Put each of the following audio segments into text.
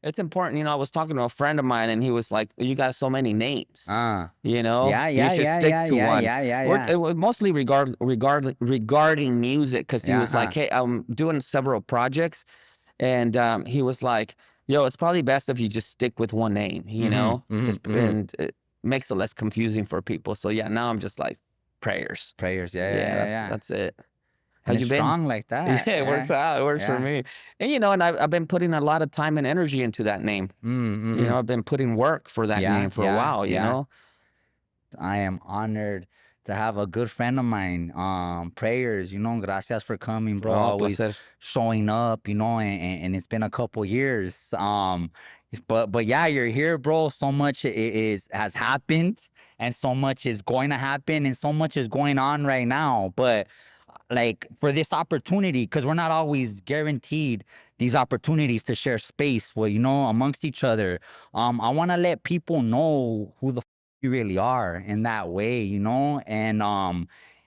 It's important. I was talking to a friend of mine, and he was like, "You got so many names. Ah, You yeah, you yeah, should yeah, stick yeah, to yeah, one." yeah, yeah, It yeah. was mostly regarding music, because he Yeah, was like, huh. "Hey, I'm doing several projects," and he was like, "Yo, it's probably best if you just stick with one name. Mhm, mhm, mhm. And it makes it less confusing for people." So yeah, now I'm just like prayers. Prayers, yeah, yeah, Yeah, yeah, that's yeah. that's it. How And you it's been? strong like Yeah, that. it works Yeah, out. It works for yeah. me. And I've been putting a lot of time and energy into that name. Mhm. I've been putting work for that Yeah, name for a yeah, while, you yeah. know? I am honored to have a good friend of mine. Prayers, gracias for coming, bro. Oh, Always placer. showing up, and it's been a couple years. But yeah, you're here, bro. So much has happened, and so much is going to happen, and so much is going on right now. But like for this opportunity, because we're not always guaranteed these opportunities to share space with, amongst each other. I want to let people know who the you really are in that way,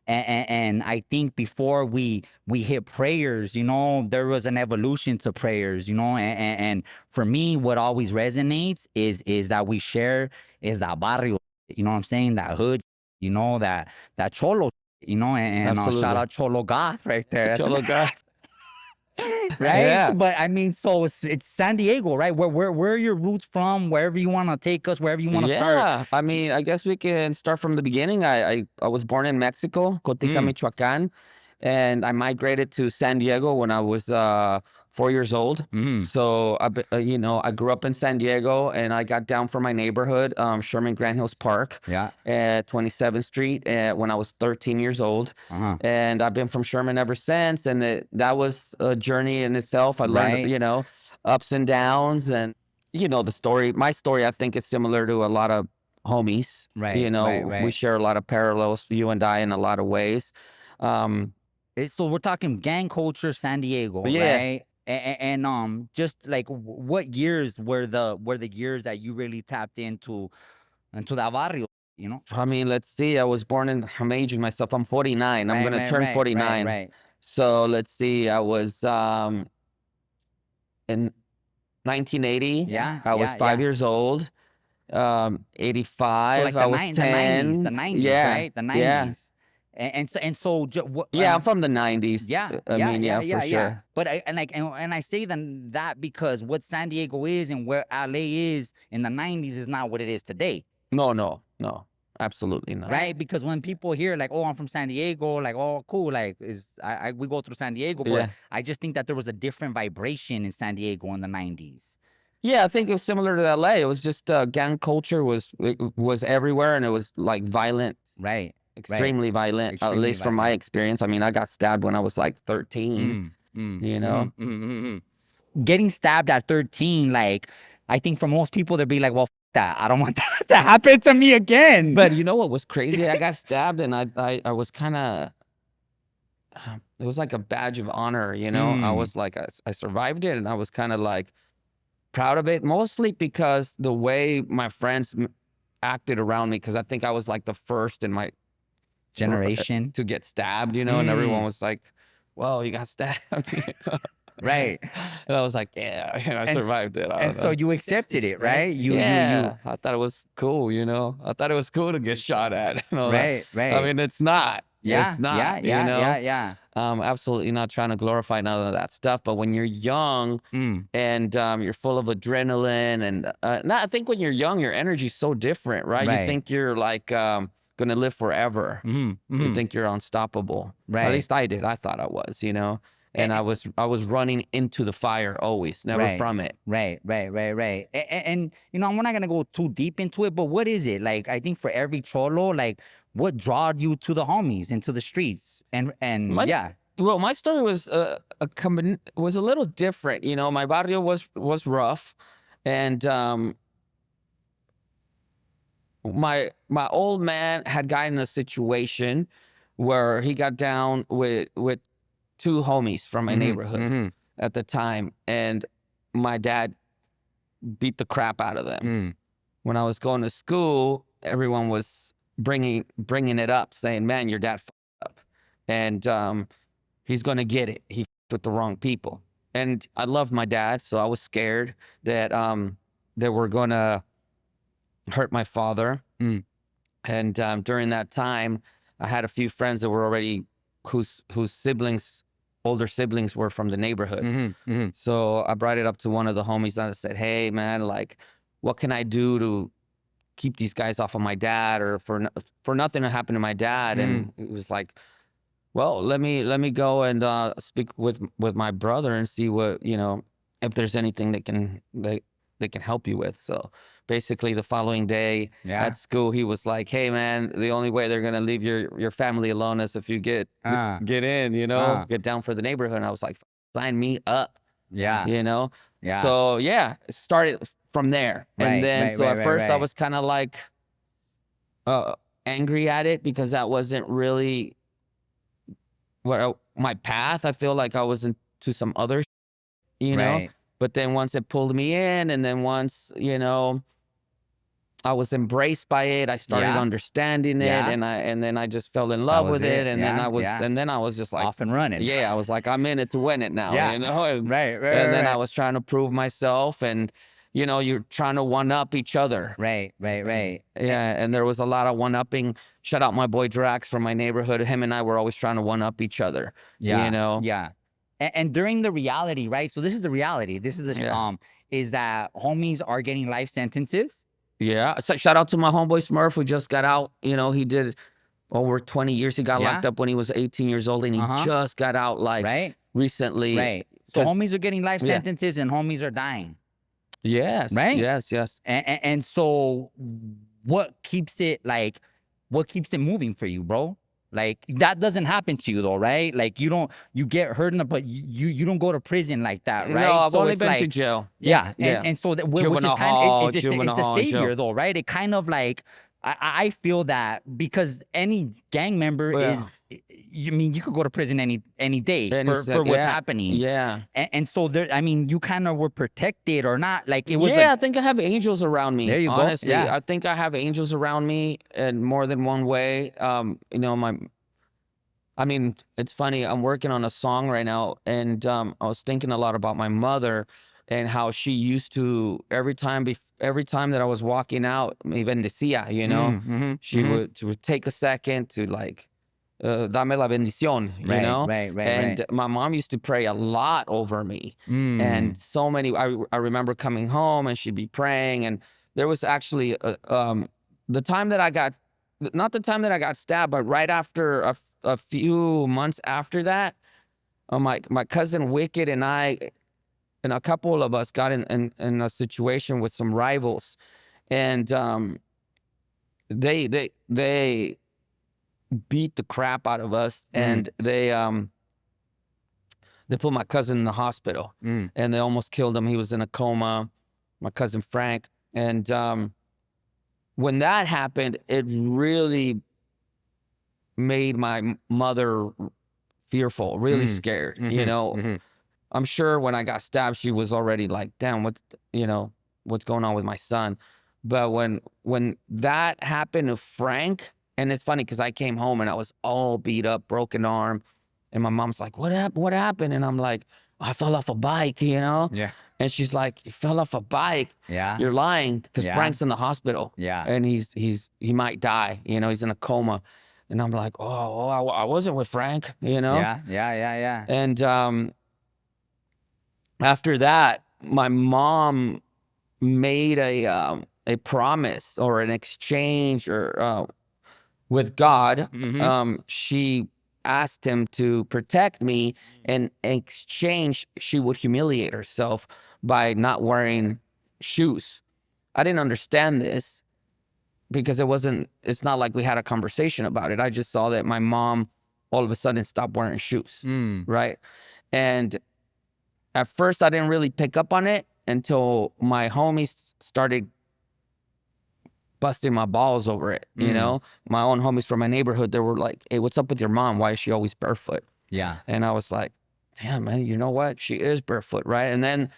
and I think before we hit prayers, there was an evolution to prayers, and for me, what always resonates is that we share is that barrio, what I'm saying, that hood, that cholo, and shout Absolutely. out Cholo Goth right there. That's Cholo guy. right. Yeah. But I mean, so it's San Diego, right? Where are your roots from? Wherever you want to take us, wherever you want to start. Yeah. I mean, I guess we can start from the beginning. I was born in Mexico, Cotija, Mm, Michoacan, and I migrated to San Diego when I was 4 years old. mm, So I grew up in San Diego, and I got down from my neighborhood, Sherman Grand Hills Park, yeah. at 27th Street, when I was 13 years old. Uh-huh. And I've been from Sherman ever since. And that was a journey in itself. I learned, Right. ups and downs, and the story. My story, I think, is similar to a lot of homies. Right. Right. We Right. share a lot of parallels, you and I, in a lot of ways. Um, So we're talking gang culture, San Diego, but yeah, right? And just like what years were the years that you really tapped into that barrio, you know? I mean, let's see. I'm aging myself. I'm 49. I'm Right. gonna Right. turn Right. Right. 49. Right. So let's see. I was in 1980. Yeah. I was Yeah. 5 Yeah. years old. So 85. like I was the 90s, 10. Yeah, right? The yeah, 90s. And so what yeah. I'm from the 90s. yeah, I yeah, mean, yeah, yeah, for yeah, yeah. sure. But I say that because what San Diego is and where LA is in the 90s is not what it is today. No, no, no. Absolutely not. Right? Because when people hear like, oh, I'm from San Diego, like, oh, cool, like is we go through San Diego, but Yeah. I just think that there was a different vibration in San Diego in the 90s. Yeah, I think it was similar to LA. It was just gang culture was everywhere, and it was like violent, Right. Right. extremely violent, at Extremely least from my violent. experience. I mean, I got stabbed when I was like 13, Mm, mm, you know? mm, mm, mm, mm. Getting stabbed at 13, like, I think for most people, they'd be like, well, that. I don't want that to happen to me again. But you know what was crazy? I got stabbed, and I was kind of, it was like a badge of honor, you know? I Mm, was like, I survived it, and I was kind of like proud of it, mostly because the way my friends acted around me, because I think I was like the first in my generation. to get stabbed, and everyone Mm, was like, "Well, you got stabbed." right. And I was like, "Yeah, I And s- survived it. I and don't so know." you accepted it, right? You Yeah, I thought it was cool, I thought it was cool to get shot at and all that. right, I right. mean, it's not. It's Yeah, yeah, not, yeah, yeah, yeah. absolutely not trying to glorify none of that stuff. But when you're young Mm, and you're full of adrenaline, and I think when you're young, your energy's so different, right? You right. think you're like gonna live forever. Mm-hmm, You mm-hmm, think you're unstoppable. At right. least I did. I thought I was. Eh, And eh, I was running into the fire always, never right. from it. Right, right, right, right. And we're not gonna go too deep into it, but what is it? Like, I think for every cholo, like, what drawed you to the homies, into the streets? And My yeah. well, my story was was a little different. My barrio was rough, and my old man had gotten in a situation where he got down with two homies from my Mm-hmm, neighborhood mm-hmm, at the time, and my dad beat the crap out of them. mm, When I was going to school, everyone was bringing it up, saying, "Man, your dad f***ed up, and he's gonna get it. He f***ed with the wrong people." and I loved my dad, so I was scared that they were gonna hurt my father. And during that time, I had a few friends that were already whose siblings, older siblings, were from the neighborhood. So I brought it up to one of the homies and I said, "Hey, man, like, what can I do to keep these guys off of my dad, or for nothing to happen to my dad?" And it was like, "Well, let me go and speak with my brother and see what, if there's anything they can help you with." So basically, the following day Yeah. at school, he was like, "Hey, man, the only way they're gonna leave your family alone is if you Uh, get in, uh, get down for the neighborhood." And I was like, "Sign me up," yeah. you know. Yeah. So yeah, it started from there, and Right. then Right. so Right. at Right. first I Right. was kind of like uh angry at it because that wasn't really my path. I feel like I was into some other, you know. Right. But then once it pulled me in, and then once, I was embraced by it, I started Yeah. understanding it, Yeah. and then I just fell in That love was with it, it. and then Yeah. Yeah. I was just like, Off and running. yeah, I was like, I'm in it to win it now, Yeah. and Right. Right. and Right. then I Right. was trying to prove myself, and you're trying to one up each other. Right. Right. Right. Yeah, and there was a lot of one upping. Shout out my boy Drax from my neighborhood. Him and I were always trying to one up each other, you Yeah. know. Yeah. And during the reality, right? So this is the reality. This is Yeah. is that homies are getting life sentences. Yeah. So shout out to my homeboy Smurf who just got out. He did over 20 years. He got locked Yeah. up when he was 18 years old, and he Uh-huh. just got out like Right. recently. Right. So 'Cause homies are getting life yeah. sentences and homies are dying. Yes. Right. Yes. Yes. And so what keeps it moving for you, bro? Like that doesn't happen to you though, right? Like you get hurt in the, but you don't go to prison like that, No, right? I've So only it's been to like, jail. yeah, Yeah. and so that which is Juvenile kind of hall, it's juvenile the hall, and savior jail. though, right? It kind of like I feel that because any gang member Yeah. you mean you could go to prison any day And it's for like, what's yeah. happening, Yeah. and so there, I mean, you kind of were protected or not, like it was Yeah, I like, think I have angels around there me. you go, Honestly, yeah, I think I have angels around me in more than one way. I mean, it's funny. I'm working on a song right now, and I was thinking a lot about my mother and how she used to every time that I was walking out, me bendecía, she would take a second to like, dame la bendición, right, right, right, and right, my mom used to pray a lot over me, and mm, so many. I remember coming home and she'd be praying, and there was actually the time that I got, not the time that I got stabbed, but right after a few months after that, my cousin Wicked and I and a couple of us got in a situation with some rivals, and they beat the crap out of us, mm, and they put my cousin in the hospital, mm, and they almost killed him. He was in a coma, my cousin Frank, and when that happened, it really made my mother fearful, really mm, scared. mm-hmm. I'm sure when I got stabbed, she was already like, "Damn, what's going on with my son?" But when that happened to Frank, and it's funny because I came home and I was all beat up, broken arm, and my mom's like, "What happened? What happened?" And I'm like, "I fell off a bike," Yeah, And she's like, "You fell off a bike? yeah, You're lying," because yeah, Frank's in the hospital yeah, and he might die. He's in a coma, and I'm like, "Oh, I wasn't with Frank," yeah, yeah, yeah, yeah, And after that, my mom made a promise or an exchange or with God. mm-hmm. She asked him to protect me, and in exchange, she would humiliate herself by not wearing shoes. I didn't understand this because it's not like we had a conversation about it. I just saw that my mom all of a sudden stopped wearing shoes, Mm, right? And at first, I didn't really pick up on it until my homies started busting my balls over it. mm, My own homies from my neighborhood, they were like, "Hey, what's up with your mom? Why is she always barefoot?" yeah, And I was like, "Damn, man, you know what? She is barefoot, right?" And then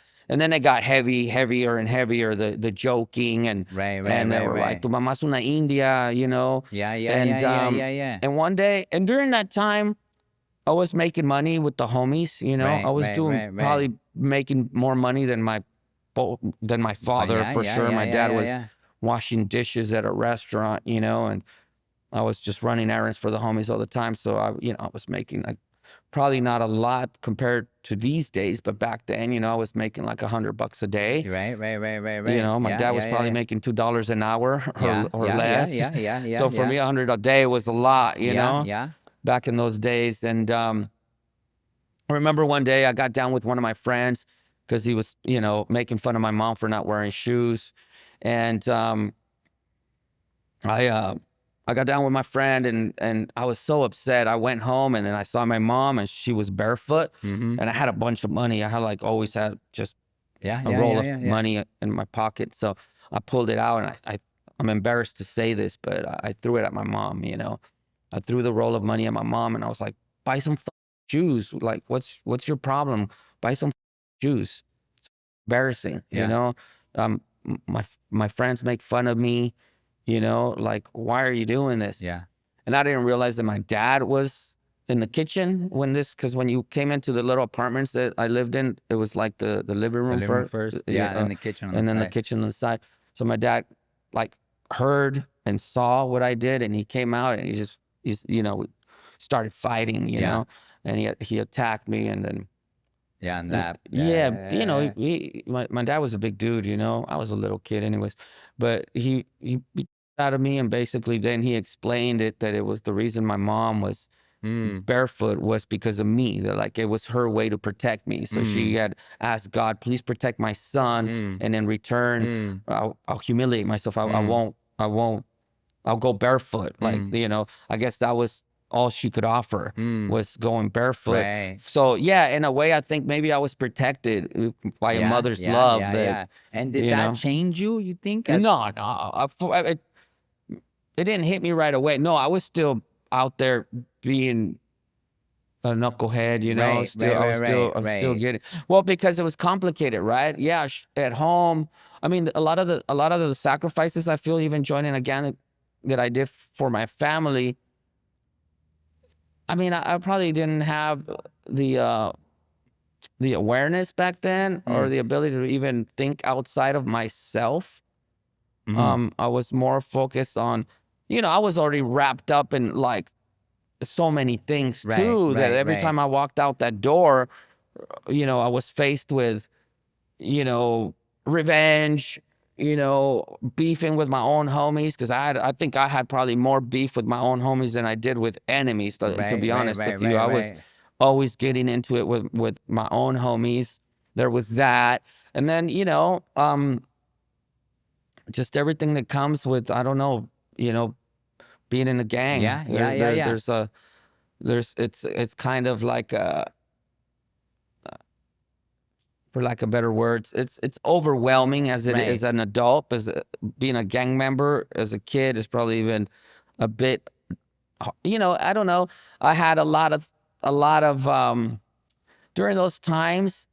it got heavier and heavier, the joking, and right, right, and they right, were like, right, "Tu mamás una india," yeah, yeah, yeah, and yeah, yeah, yeah, and one day, and during that time, I was making money with the homies. I right, was right, doing right, right, probably making more money than my father yeah, for yeah, sure. yeah, My yeah, dad yeah, was yeah. washing dishes at a restaurant, you know, and I was just running errands for the homies all the time. So I was making like probably not a lot compared to these days, but back then, I was making like $100 a day. You're right, right, right, right, right. My Yeah, dad was yeah, yeah, probably yeah. making $2 an hour Yeah, or yeah, yeah, less. yeah, yeah, yeah, So for yeah. me, 100 a day was a lot, Yeah, yeah. back in those days. And I remember one day I got down with one of my friends because he was, making fun of my mom for not wearing shoes. And I got down with my friend and I was so upset. I went home and then I saw my mom and she was barefoot Mm-hmm. and I had a bunch of money. I had like always had just Yeah, a yeah, roll yeah, of yeah, yeah. money in my pocket. So I pulled it out and I'm embarrassed to say this, but I threw it at my mom, I threw the roll of money at my mom and I was like, buy some shoes. Like, what's your problem? Buy some shoes. Embarrassing, Yeah, my friends make fun of me, like, why are you doing this? yeah. And I didn't realize that my dad was in the kitchen because when you came into the little apartments that I lived in, it was like the living The room living room first, first. yeah, Yeah, and then the kitchen on the and then the side. kitchen on the side. So my dad like heard and saw what I did, and he came out and he's started fighting, Yeah, and he attacked me, and then yeah, and and that. yeah, Yeah, my dad was a big dude, I was a little kid anyways, but he beat the out of me, and basically then he explained it that it was the reason my mom was mm, barefoot was because of me, that like it was her way to protect me. So she mm, had asked God, please protect my son, mm, and in return, mm, I'll humiliate myself. mm, I won't I'll go barefoot. Like, mm, I guess that was all she could offer mm. was going barefoot. Right. So yeah, in a way, I think maybe I was protected by a Yeah, mother's yeah, love yeah, that, yeah. And did you that know, change you, you think? no, no, it didn't hit me right away. No, I was still out there being a knucklehead, Right, right, right, right, I'm still right. getting, well, because it was complicated, right? Yeah. At home, I mean, a lot of the sacrifices I feel even joining a gang that I did for my family. I mean, I probably didn't have the uh, the awareness back then or Mm, the ability to even think outside of myself. mhm. I was more focused on, I was already wrapped up in like so many things Right, too that right, every right. time I walked out that door, I was faced with, revenge, beefing with my own homies because I think I had probably more beef with my own homies than I did with enemies. To Right, be right, honest right, with you, right, I was right. always getting into it with my own homies. There was that, and then just everything that comes with, I don't know, being in a gang. Yeah, yeah, yeah, yeah. It's kind of like for lack of better words, it's overwhelming as it Right. is an adult. Being a gang member as a kid is probably even a bit. I don't know. I had a lot of during those times.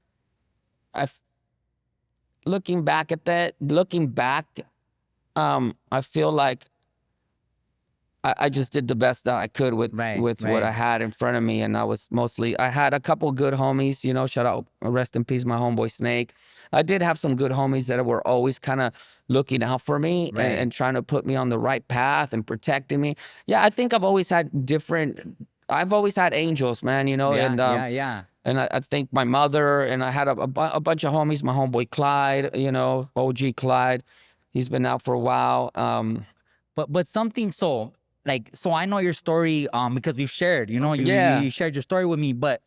I looking back, I feel like I just did the best that I could Right, with what I right, had in front of me, and I had a couple good homies, shout out, rest in peace, my homeboy Snake. I did have some good homies that were always kind of looking out for me right. and trying to put me on the right path and protecting me. Yeah, I think I've always had angels, man, Yeah, yeah, yeah. and I think my mother, and I had a bunch of homies, my homeboy Clyde, OG Clyde, he's been out for a while. But something, so like, so I know your story because we've shared, you Yeah. shared your story with me, but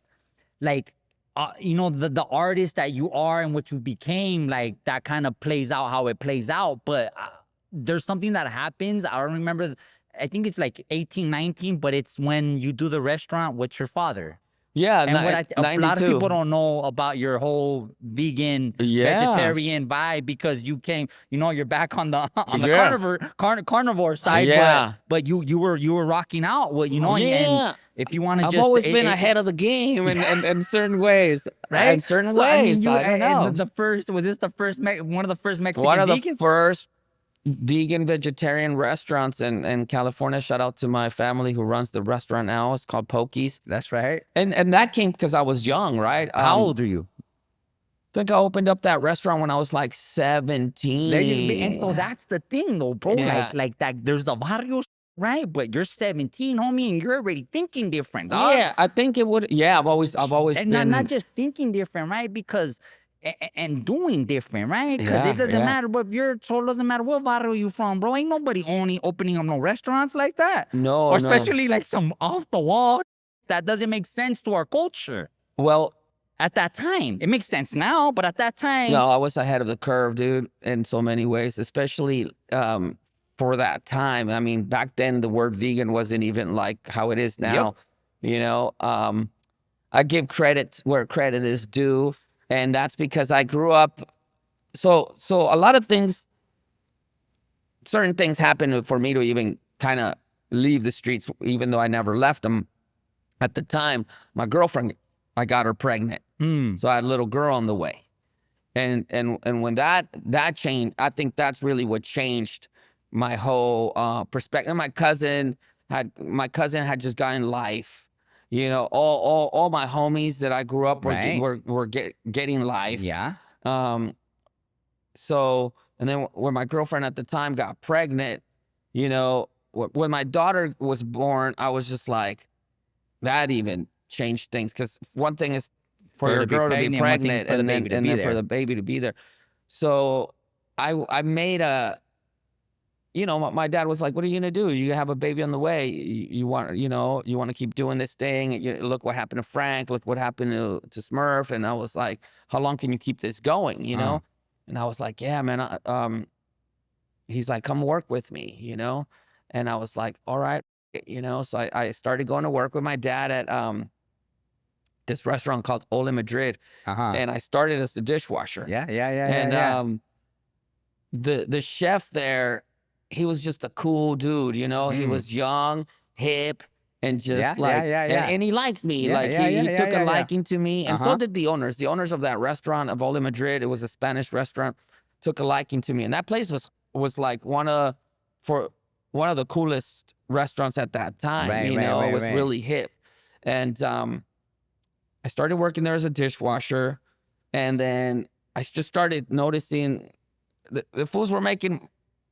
like the artist that you are and what you became, like that kind of plays out how it plays out. But there's something that happens. I don't remember. I think it's like 18, 19, but it's when you do the restaurant with your father. Yeah, And what a lot of people 92. don't know about your whole vegan, Yeah. vegetarian vibe, because you came, you're back on the on the Yeah. carnivore side, Yeah. but you were rocking out, and Yeah. if you want to I've just always been ahead of the game in certain ways. In right? certain So I mean, ways, I don't and know. the first, was this the first one of the first One Mexican of the vegans? first vegan vegetarian restaurants in California. Shout out to my family who runs the restaurant now. It's called Pokey's. That's right. And that came because I was young, right? How old are you? think I opened up that restaurant when I was like There you be, and so 17. that's the thing though, bro. Yeah. Like that. There's the barrio, right? But you're 17, homie, and you're already thinking different, dog. Yeah, I think it would. Yeah, I've always And not been. just thinking different, right? Because and doing different, right? Because it Yeah, doesn't yeah. matter what you're told, doesn't matter what barrio you from, bro. Ain't nobody only opening up no restaurants like that, No, or no. especially like some off the wall that doesn't make sense to our culture Well, at that time. It makes sense now, but at that time, no, I was ahead of the curve, dude, in so many ways, especially for that time. I mean, back then the word vegan wasn't even like how it is yep, now. You know, I give credit where credit is due, and that's because I grew up. So a lot of things, certain things happened for me to even kind of leave the streets, even though I never left them. At the time, my girlfriend, I got her pregnant, so I had a little girl on the way. And when that changed, I think that's really what changed my whole perspective. My cousin had just gotten life. You know, all my homies that I grew up right, getting life. yeah, Um, so and then when my girlfriend at the time got pregnant, you know, when my daughter was born, I was just like, that even changed things, because one thing is for for her your to be girl to be pregnant, one thing pregnant, for the baby to and be then for there. the baby to be there. So I made a, you know, my dad was like, what are you gonna do? You have a baby on the way. You want, you know, you want to keep doing this thing. Look what happened to Frank. Look what happened to Smurf. And I was like, how long can you keep this going? You Uh, know? And I was like, yeah, man. He's like, come work with me, you know? And I was like, all right, you know. So I started going to work with my dad at this restaurant called Ole Madrid, uh-huh. and I started as the dishwasher. Yeah, yeah, yeah, yeah, And yeah. the chef there, he was just a cool dude, you know. He Mm. was young, hip, and Yeah, just yeah, like, yeah, yeah. and he liked me. Yeah, Like yeah, yeah, he yeah, took a yeah, yeah. liking to me, and so Uh-huh. did the owners. The owners of that restaurant of Ole Madrid, it was a Spanish restaurant, took a liking to me, and that place was like for one of the coolest restaurants at that time. Right, You right, know, it right, was right. really hip, and I started working there as a dishwasher, and then I just started noticing the fools were making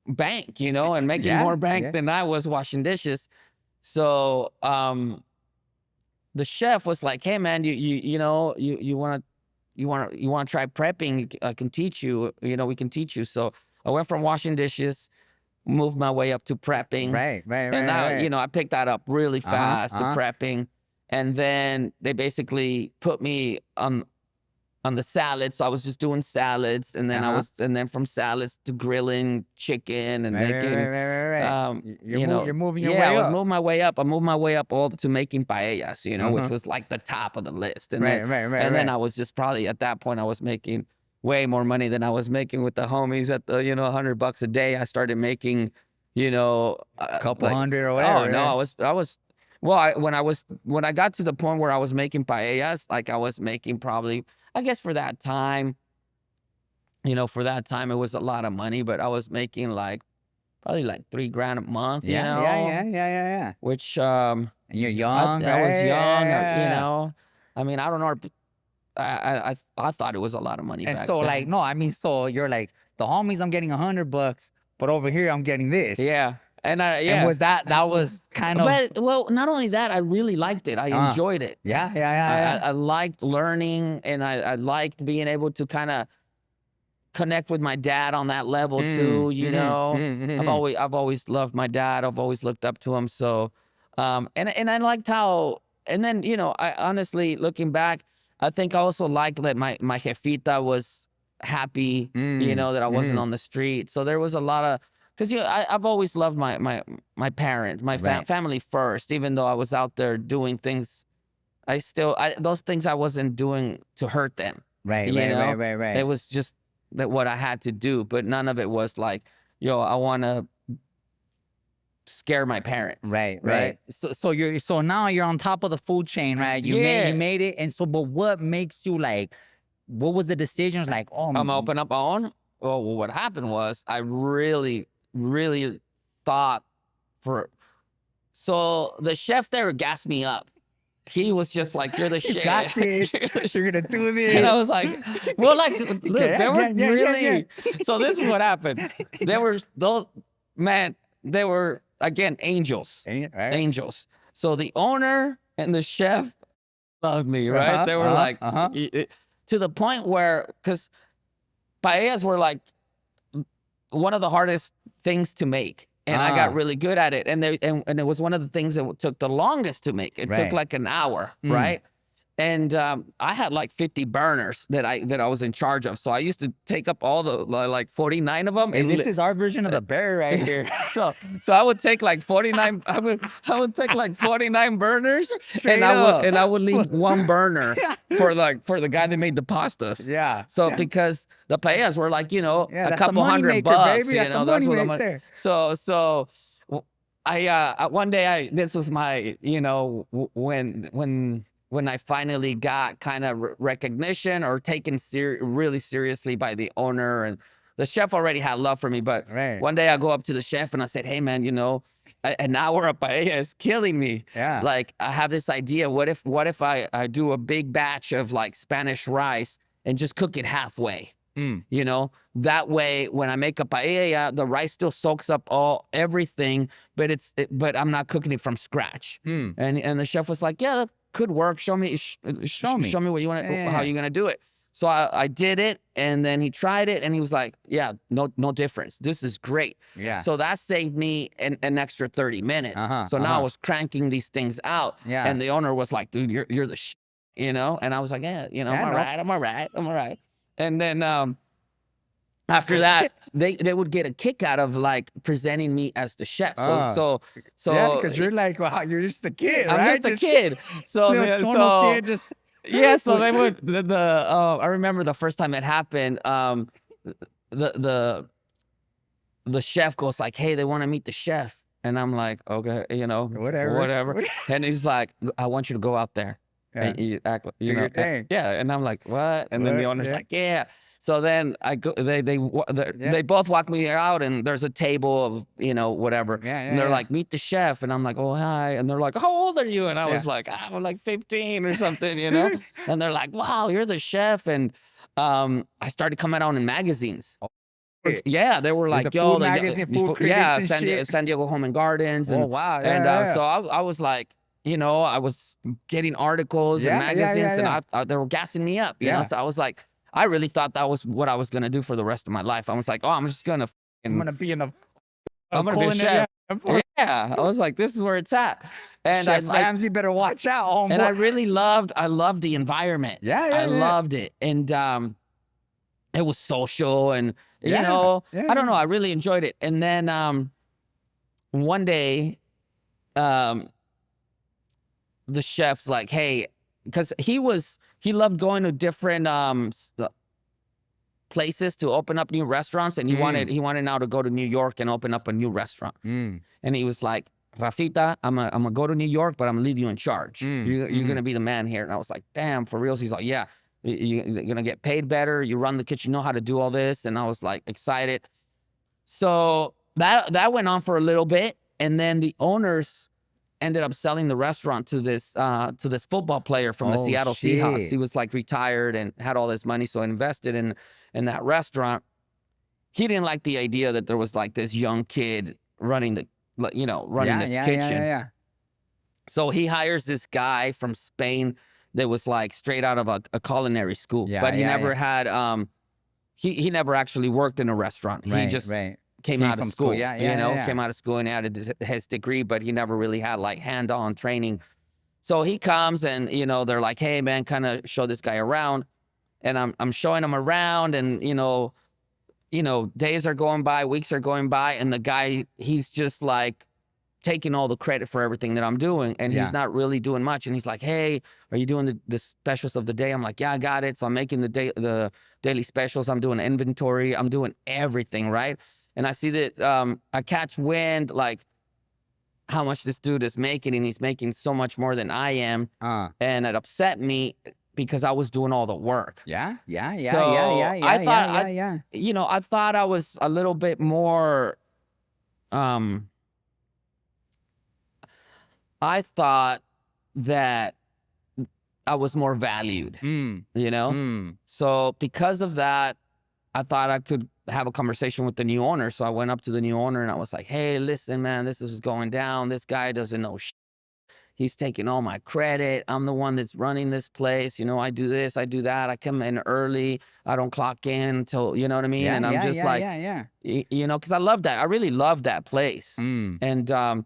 bank, you know, and making Yeah, more bank yeah. than I was washing dishes. So the chef was like, "Hey, man, you know, you want to try prepping? I can teach you. You know, we can teach you." So I went from washing dishes, moved my way up to prepping, Right, right, and right, now, you right. know, I picked that up really Uh-huh, fast, the uh-huh, prepping. And then they basically put me on the salads. So I was just doing salads, and then uh-huh. and then from salads to grilling chicken and Right, right, right, making, right, right, right. you know, You're moving your yeah, I way was up. moving my way up. I moved my way up all to making paellas, you know, which Uh-huh. was like the top of the list. Right, right, right, And then right. I was just probably at that point I was making way more money than I was making with the homies at the, you know, $100 a day. I started making, you know, Couple like, hundred or oh whatever. no, Yeah. I was, well, when I got to the point where I was making paellas, like I was making probably, I guess for that time, you know, for that time, it was a lot of money, but I was making like probably like 3 grand a month, you Yeah, yeah, yeah, know, yeah, yeah, yeah. which And you're young, I was right? Yeah, young, yeah, you yeah. know. I mean, I don't know. I thought it was a lot of money And back so like, then. no, I mean, so you're like, the homies, I'm getting $100, but over here I'm getting this. Yeah, and And yeah, was that was kind of but well, not only that, I really liked it. I uh enjoyed it. yeah, yeah, yeah, yeah. I liked learning, and I liked being able to kind of connect with my dad on that level Mm, too, you mhm, know. mhm, mhm. I've always loved my dad. I've always looked up to him. So and I liked how, and then, you know, I honestly, looking back, I think I also liked that my jefita was happy, you Mm, know, that I wasn't mhm. on the street. So there was a lot of, because, you know, I've always loved my parents, my Right. family first, even though I was out there doing things. Those things I wasn't doing to hurt them, Right, you right, right, know? right, It right. was just that what I had to do, but none of it was like, yo, I want to scare my parents, Right, right? right. So now you're on top of the food chain, right? You Yeah, made it. And so but what makes you like what was the decisions like, oh I'm open up on. Well, what happened was I really, really thought for, so the chef there gassed me up. he was just like, "You're the You shit." got this. You're the You're shit. gonna do And I this. was like, well, like, look, Yeah, they were yeah, yeah, yeah, yeah. really. So this is what happened. They were those man. They were again angels, Right. angels. So the owner and the chef loved me, right? Uh-huh. They were Uh-huh. like Uh-huh. to the point where because paellas were like one of the hardest things to make. And I got Ah, really good at it. And it was one of the things that took the longest to make. It took right. like an hour, Mm. right? And I had like 50 burners that I was in charge of. So I used to take up all the like 49 of them. Hey, this is our version of the bear right here. so I would take like 49. I would take like 49 burners, and Straight up. I would leave one burner for the guy that made the pastas. Yeah. So Yeah. because the paellas were like Yeah, a that's the couple money $100, maker, baby. you That's the know, that's money what the right money. there. So one day this was my when I finally got kind of recognition or taken really seriously by the owner, and the chef already had love for me. But Right. one day I go up to the chef and I said, "Hey man, an hour of paella is killing me. Yeah. Like I have this idea. What if I do a big batch of like Spanish rice and just cook it halfway? Mm. That way when I make a paella, the rice still soaks up everything, but but I'm not cooking it from scratch." Mm. And the chef was like, "Yeah, that could work. Show me Show me. show me what you want Yeah, how yeah. you're gonna do it." So I did it, and then he tried it and he was like, "Yeah, no difference. This is great." Yeah. So that saved me an extra 30 minutes. Uh-huh. So now I Uh-huh. was cranking these things out, Yeah. and the owner was like, "Dude, you're the and I was like, "Yeah, Yeah, I'm all no. right. I'm all right. I'm all right." And then after that, they would get a kick out of like presenting me as the chef. Ah. So Yeah, because you're like, wow, you're just a kid, I'm right? just a kid. So Little chono kid, just yeah, so they would I remember the first time it happened. The the chef goes like, "Hey, they want to meet the chef," and I'm like, "Okay, whatever. whatever." And he's like, "I want you to go out there Yeah. and you act, Do your thing. yeah." And I'm like, "What?" And then the What? owner's Yeah. like, "Yeah." So then I go, Yeah. they both walk me out, and there's a table of whatever, Yeah, and yeah, they're yeah. like, "Meet the chef," and I'm like, "Oh hi," and they're like, "How old are you?" And I was Yeah. like, "I'm like 15 or something," and they're like, "Wow, you're the chef," and I started coming out in magazines. Hey, Yeah, they were the like, "Yo, food magazine, food critics yeah, and shit. San Diego Home and Gardens," Oh, wow. Yeah, and yeah, so I was like, I was getting articles and yeah. Yeah, yeah, magazines, and yeah. they were gassing me up, Yeah. So I was like, I really thought that was what I was gonna do for the rest of my life. I was like, "Oh, I'm just gonna, I'm gonna be in a I'm gonna be a culinary. chef." Yeah. Yeah, I was like, "This is where it's at," and Chef Ramsay better watch out, and I homeboy. really I loved the environment. Yeah, yeah, I yeah. loved it, and it was social, and Yeah, I don't know, yeah. I really enjoyed it. And then one day, um, the chef's like, "Hey," because he loved going to different places to open up new restaurants, and Mm. he wanted now to go to New York and open up a new restaurant. Mm. And he was like, "Rafita, I'm gonna go to New York, but I'm gonna leave you in charge. You're Mhm. gonna be the man here." And I was like, "Damn, for reals?" He's like, "Yeah, you're gonna get paid better. You run the kitchen, you know how to do all this." And I was like excited. So that went on for a little bit, and then the owners ended up selling the restaurant to this football player from the Oh, Seattle Seahawks. shit. He was like retired and had all this money, so I invested in that restaurant. He didn't like the idea that there was like this young kid running running Yeah, this yeah, yeah, kitchen. yeah, yeah. So he hires this guy from Spain that was like straight out of a culinary school, Yeah, but he yeah, never yeah. had he never actually worked in a restaurant. He Right, just right. came Came out of from school, Yeah, yeah, yeah, yeah. came out of school and had his degree, but he never really had like hand-on training. So he comes and they're like, "Hey man, kind of show this guy around," and I'm showing him around, and days are going by, weeks are going by, and the guy, he's just like taking all the credit for everything that I'm doing, and he's Yeah. not really doing much. And he's like, "Hey, are you doing the specials of the day?" I'm like, "Yeah, I got it." So I'm making the daily specials. I'm doing inventory. I'm doing everything right. And I see that I catch wind like how much this dude is making, and he's making so much more than I am, Uh. and it upset me because I was doing all the work. Yeah, yeah, yeah, yeah, So yeah, I yeah, thought yeah, yeah, yeah. I thought I was a little bit more um I thought that I was more valued, Mm. you know? Mm. So because of that, I thought I could have a conversation with the new owner. So I went up to the new owner and I was like, hey, listen, man, this is going down. This guy doesn't know he's taking all my credit. I'm the one that's running this place. You know, I do this, I do that. I come in early. I don't clock in until, you know what I mean? Yeah, And I'm yeah, just yeah, like, yeah, yeah. you know, because I love that. I really love that place. Mm. And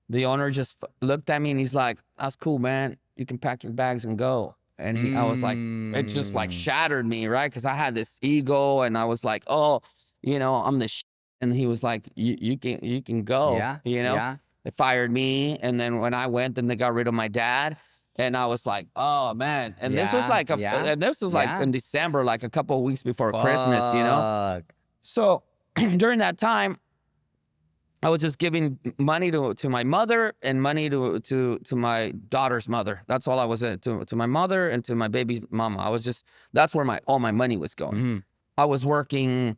the owner just looked at me and he's like, that's cool, man. You can pack your bags and go. And I was like, it just like Mm. shattered me, right? Because I had this ego and I was like, oh, you know, I'm the and he was like, you can go, Yeah, you know? yeah, They fired me. And then when I went, then they got rid of my dad. And I was like, oh man. And this was yeah, like yeah, and this was like yeah. in December, like a couple of weeks before Christmas, you know? Fuck. So during that time, I was just giving money to my mother and money to my daughter's mother. That's all I was at, to my mother and to my baby's mama. I was just that's where my all my money was going. Mhm. I was working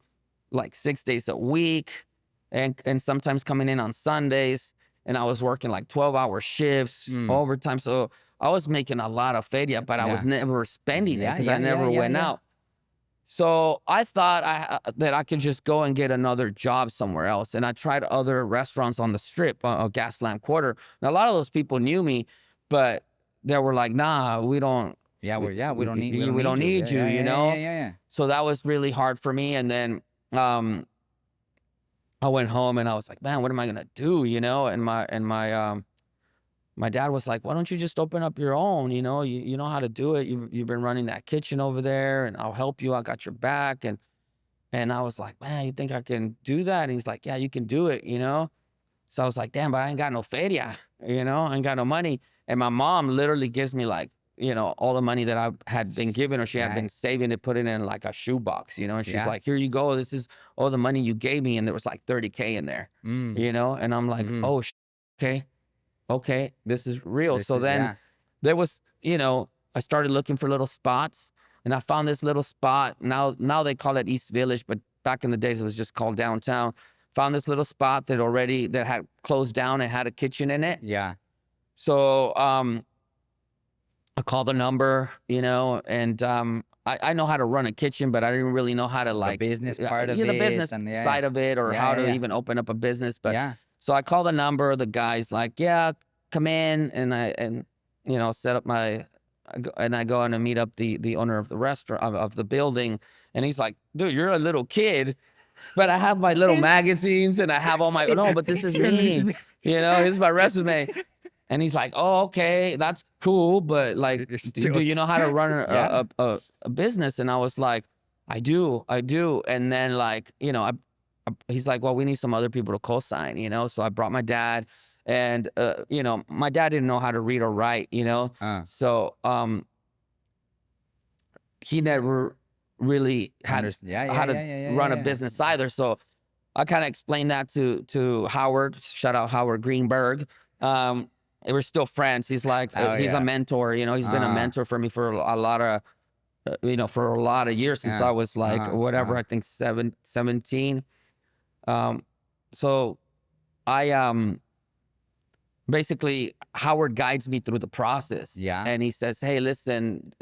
like 6 days a week and sometimes coming in on Sundays and I was working like 12-hour shifts, Mm. overtime. So I was making a lot of feria, but I was Yeah. never spending it Yeah, because I yeah, yeah, never yeah, went yeah. out. So I thought that I could just go and get another job somewhere else, and I tried other restaurants on the strip, Gaslamp Quarter. Now a lot of those people knew me, but they were like, "Nah, We don't need we don't we need don't you. need Yeah, you," yeah, you yeah, yeah, know. yeah, yeah. So that was really hard for me. And then um, I went home and I was like, "Man, what am I gonna do?" You know. And my dad was like, "Why don't you just open up your own? You know, you know how to do it. You've been running that kitchen over there, and I'll help you. I got your back." And I was like, "Man, you think I can do that?" And he's like, "Yeah, you can do it, you know?" So I was like, "Damn, but I ain't got no feria, you know? I ain't got no money." And my mom literally gives me like, you know, all the money that I had been given her. She had Yeah, been saving to put it in like a shoebox, you know? And she's yeah. like, "Here you go. This is all the money you gave me." And there was like 30K in there, Mm. you know? And I'm like, Mhm. "Oh, okay, okay, this is real." This So is then yeah. there was, you know, I started looking for little spots and I found this little spot. Now they call it East Village, but back in the days it was just called downtown. Found this little spot that had closed down and had a kitchen in it. Yeah. So I called the number, you know, and I know how to run a kitchen, but I didn't really know how to The like business part of the it business and yeah, yeah. side of it or Yeah, how yeah, to yeah. even open up a business. But Yeah. so I call the number, the guy's like, "Yeah, come in," and you know, set up my I go in and meet up the owner of the restaurant of the building, and he's like, "Dude, you're a little kid, but I have my little magazines and I have all my no, but this is Your me, resume. you know, here's my resume." And he's like, "Oh, okay, that's cool, but like, You're do, still do you know how to run yeah. a business?" And I was like, I do." And then like, you know, he's like, "Well, we need some other people to co-sign," you know. So I brought my dad, and you know, my dad didn't know how to read or write, you know, Uh, so he never really had yeah, yeah, how to yeah, yeah, yeah, run a yeah, business either. So I kind of explained that to Howard. Shout out Howard Greenberg. Um, we're still friends. He's like yeah. Oh he's a yeah. mentor. You know, he's been a Uh, mentor for me for a lot of you know, for a lot of years since yeah. I was like Uh-huh. whatever, Uh-huh. I think 17. Um, so I basically Howard guides me through the process, Yeah. and he says, "Hey, listen,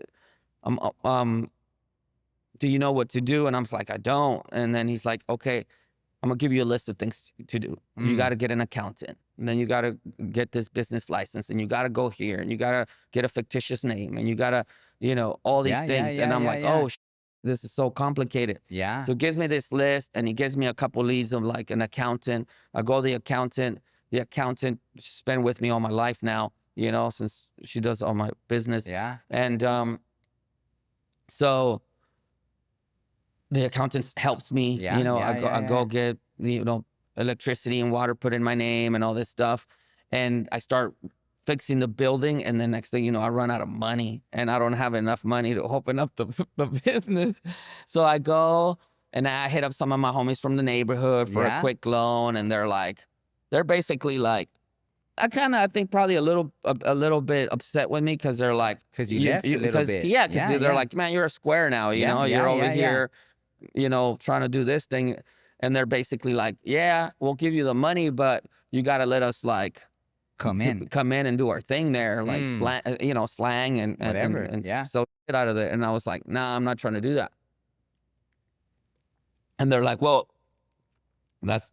um, uh, um, do you know what to do?" And I'm like, "I don't." And then he's like, "Okay, I'm gonna give you a list of things to do. You got Mm. to get an accountant, and then you got to get this business license, and you got to go here, and you got to get a fictitious name, and you got to, you know, all these Yeah, yeah, things." And yeah, I'm yeah, like, yeah. "Oh, this is so complicated." Yeah. So he gives me this list, and he gives me a couple leads of like an accountant. I go to the accountant. The accountant she's been with me all my life now, you know, since she does all my business, Yeah. and so the accountant helps me, you Yeah. know, Yeah, yeah, I go yeah. get the, you know, electricity and water put in my name and all this stuff. And I start fixing the building. And then next thing you know, I run out of money and I don't have enough money to open up the business. So I go and I hit up some of my homies from the neighborhood for a Yeah. quick loan. And they're basically like, I think probably a little bit upset with me because they're like, 'Cause you left a little because, bit. yeah, because Yeah, they're yeah. like, "Man, you're a square now, you Yeah, know, yeah, you're over yeah, yeah. here, you know, trying to do this thing." And they're basically like, "Yeah, we'll give you the money, but you got to let us like come in, come in and do our thing there, like slang, slang whatever. and Yeah. so get out of there. And I was like, nah, I'm not trying to do that. And they're like, well, there's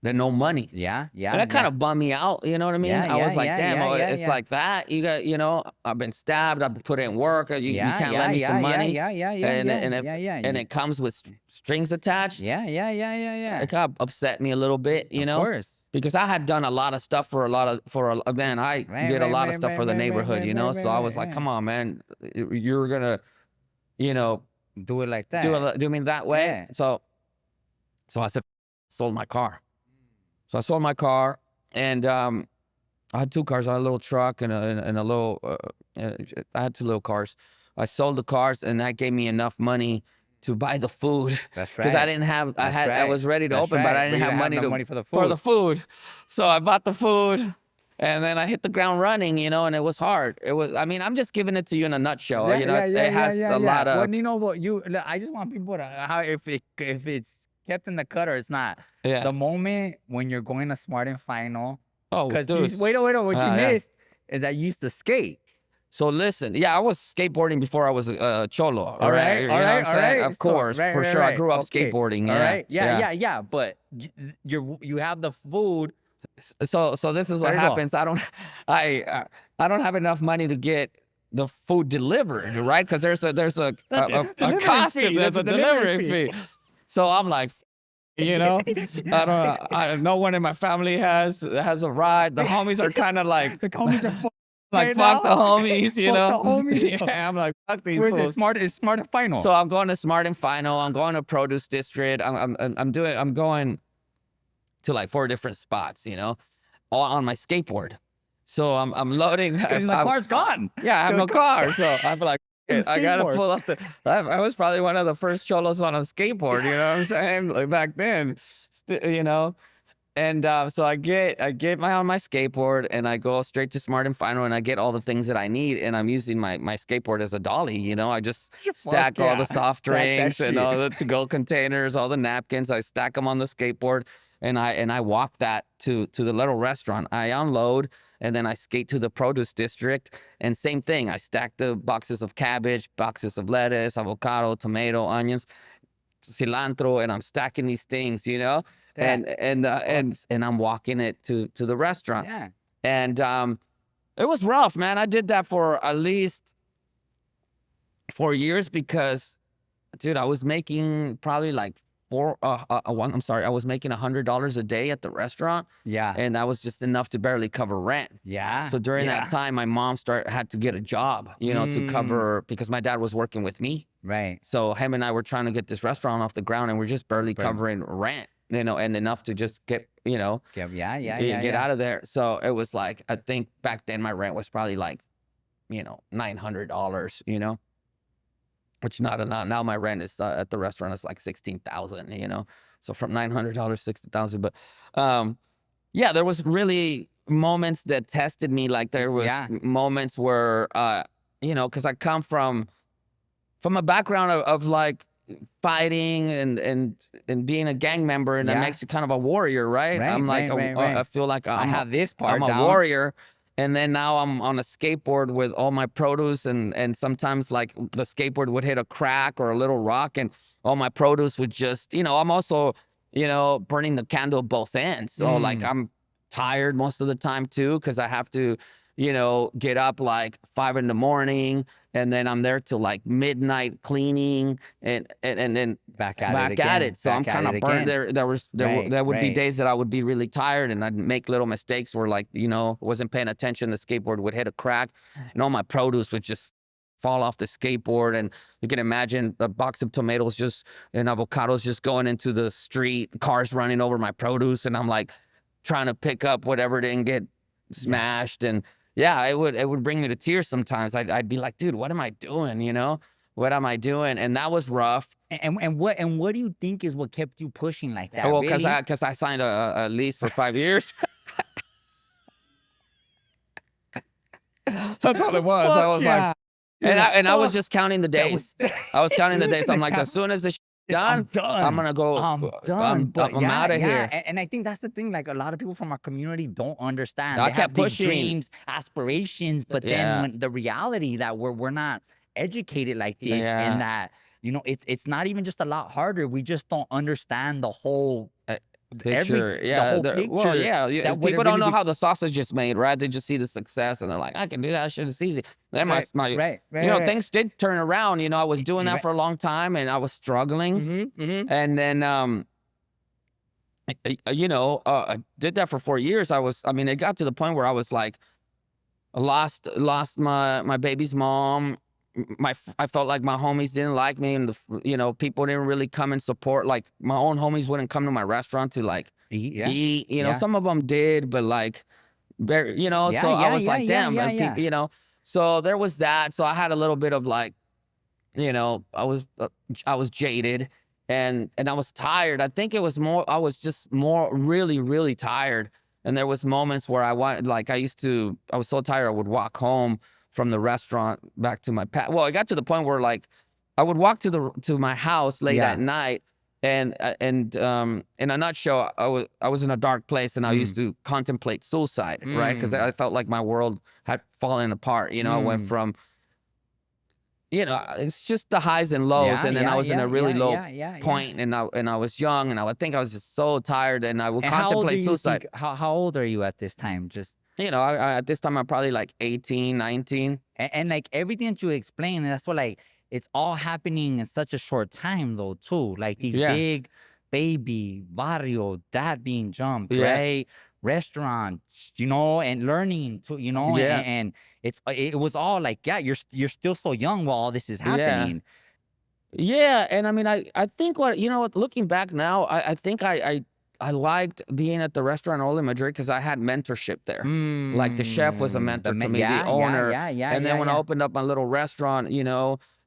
no money. Yeah. And Yeah. that kind Yeah. of bummed me out, you know what I mean? Yeah. I Yeah. was like, Yeah. damn, Yeah. Yeah. it's Yeah. like that. You got, I've been stabbed, I've put in work, you Yeah. can't Yeah. lend me some Yeah. Yeah. money. Yeah. Yeah. Yeah. And Yeah. and it, Yeah. Yeah. and it comes with strings attached. Yeah. Yeah. Yeah. Yeah. Yeah. It kind of upset me a little bit, Of course. because I had done a lot of stuff for man, I Right. did a Right. lot of Right. stuff Right. for the Right. Right. neighborhood, Right. Right. so Right. I Right. was like, Right. come on, man, you're gonna, you know, Do it like that. do me that way. Yeah. So I said, sold my car. So I sold my car, and I had 2 cars. I had a little truck and a little. I had 2 little cars. I sold the cars, and that gave me enough money to buy the food That's because I right. didn't have. That's I right. was ready to That's open, but I right. didn't you have didn't money no to money for the for food. the food. So I bought the food, and then I hit the ground running, and it was hard. It was. I mean, I'm just giving it to you in a nutshell. Yeah. Yeah. Yeah. It Yeah. has Yeah. a Yeah. lot of. Well, you know what? I just want people to how if it's kept in the cut or it's not. Yeah. The moment when you're going to Smart and Final, Oh, because dude. wait, what you Yeah. missed is I used to skate. So listen, yeah, I was skateboarding before I was a cholo. All right, You all know right, what I'm all saying? right. Of So, course, right, for right, sure. I right. grew up Okay. skateboarding. All Yeah, right. Yeah. But you have the food. So this is what There you go. happens. I don't have enough money to get the food delivered, right? Because there's a Delivery cost to fee. there's There's a delivery fee. So I'm like, no one in my family has a ride. The homies are kind of like. The homies are Like, right fuck now? the homies, Fuck the homies? Yeah, I'm like, fuck these Where's it? fools. It's Smart and Final. So I'm going to Smart and Final. I'm going to Produce District. I'm going to like 4 different spots, all on my skateboard. So I'm loading. Because the car's gone. Yeah, I have no car. So I'm like, And I gotta skateboard. pull up I was probably one of the first cholos on a skateboard. You know what I'm saying? Like back then, And so I get on my skateboard and I go straight to Smart and Final and I get all the things that I need and I'm using my skateboard as a dolly. I just stack all yeah. the soft Stack that drinks and shit. all the to-go containers, all the napkins. I stack them on the skateboard and I walk that to the little restaurant. I unload and then I skate to the produce district and same thing. I stack the boxes of cabbage, boxes of lettuce, avocado, tomato, onions, cilantro, and I'm stacking these things, Yeah. and I'm walking it to the restaurant. Yeah. And it was rough, man. I did that for at least 4 years because, dude, I was making probably like I was making $100 a day at the restaurant, Yeah. and that was just enough to barely cover rent. Yeah. So during that time, my mom had to get a job, to cover because my dad was working with me. Right. So him and I were trying to get this restaurant off the ground, and we're just barely covering rent, and enough to just get, Yeah. get out of there. So it was like, I think back then my rent was probably like, $900, which not enough. Now my rent is at the restaurant is like 16,000, so from $900, 60,000. But yeah, there was really moments that tested me. Like there was moments where, because I come from a background of like fighting and being a gang member, and that makes you kind of a warrior, right? I'm like, I feel like I have this part I'm a down. warrior. And then now I'm on a skateboard with all my produce and sometimes like the skateboard would hit a crack or a little rock and all my produce would just, I'm also, burning the candle both ends. So like I'm tired most of the time too, because I have to, get up like 5 a.m. and then I'm there till like midnight cleaning and then back at it. So I'm kind of burnt. There would be days that I would be really tired and I'd make little mistakes where like, wasn't paying attention. The skateboard would hit a crack and all my produce would just fall off the skateboard. And you can imagine a box of tomatoes and avocados just going into the street, cars running over my produce. And I'm like trying to pick up whatever didn't get smashed. And yeah, it would bring me to tears sometimes. I'd be like, dude, what am I doing? What am I doing? And that was rough. And what do you think is what kept you pushing like that? Well, really? because I signed a lease for 5 years. That's all it was. I was like, and I was just counting the days. I was counting the days. I'm like, as soon as the I'm done. I'm done. gonna go. I'm done. But I'm yeah, out of yeah. here. And I think that's the thing. Like a lot of people from our community don't understand. I They have kept these pushing. dreams, aspirations, but then Yeah, when the reality that we're not educated like this, and yeah. that it's not even just a lot harder. We just don't understand the whole uh, every Picture. the Yeah. whole Well, picture, yeah. that what it People don't really know how the sausage is made, right? They just see the success and they're like, I can do that. Shit, it's easy. Then right, right, right, right, things did turn around. I was doing that right. for a long time and I was struggling. Mm-hmm. And then, I did that for 4 years. I mean, it got to the point where I was like, lost my baby's mom. I felt like my homies didn't like me, and people didn't really come and support. Like my own homies wouldn't come to my restaurant to like Yeah, eat. yeah, Some of them did, but like very, yeah, so I yeah, was yeah, like, yeah, damn, yeah, and yeah. people. So there was that. So I had a little bit of like, I was jaded and I was tired. I think it was more I was just more really, really tired. And there was moments where I was so tired I would walk home from the restaurant back to my well, it got to the point where like I would walk to my house late at Yeah. night and in a nutshell, I was in a dark place and I used Mm, to contemplate suicide, right? Because mm, I felt like my world had fallen apart. I went mm. from it's just the highs and lows, Yeah, and then I yeah, was in yeah, a really yeah, low yeah, yeah, yeah. point, and I was young, and I would think I was just so tired, and I would And how old do contemplate you suicide. think how old are you at this time? Just At this time I'm probably like 18, 19. and like everything that you explained, that's what like it's all happening in such a short time though too. Like these Yeah, big baby, barrio, dad being jumped, yeah, right? Restaurants, and learning to, yeah, and it was all like, yeah, you're still so young while all this is yeah. happening. Yeah, and I mean, I think looking back now, I think I liked being at the restaurant Ole Madrid because I had mentorship there. Like the chef was a mentor to me, the Yeah, yeah, owner, yeah, yeah, and then yeah, when I yeah. opened up my little restaurant,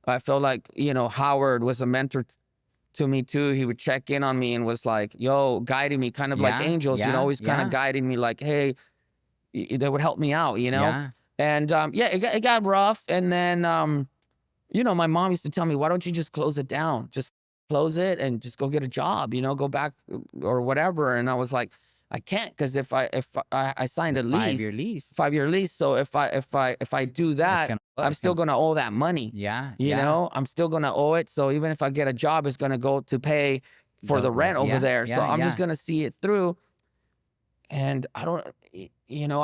I felt like Howard was a mentor to me too. He would check in on me and was like, "Yo," guiding me, kind of like Yeah, angels, yeah, always kind of yeah, guiding me, like, "Hey," they would help me out. yeah. And yeah, it got rough, and then my mom used to tell me, "Why don't you just close it down? Just close it and just go get a job, go back or whatever." And I was like, "I can't because if I signed The a 5-year lease, lease. 5-year lease, so if I do It's that, gonna I'm it's still gonna gonna owe that money. Yeah, yeah. I'm still gonna owe it. So even if I get a job, it's gonna go to pay for The the rent over Yeah, there. So yeah, I'm just yeah. gonna see it through." And I don't,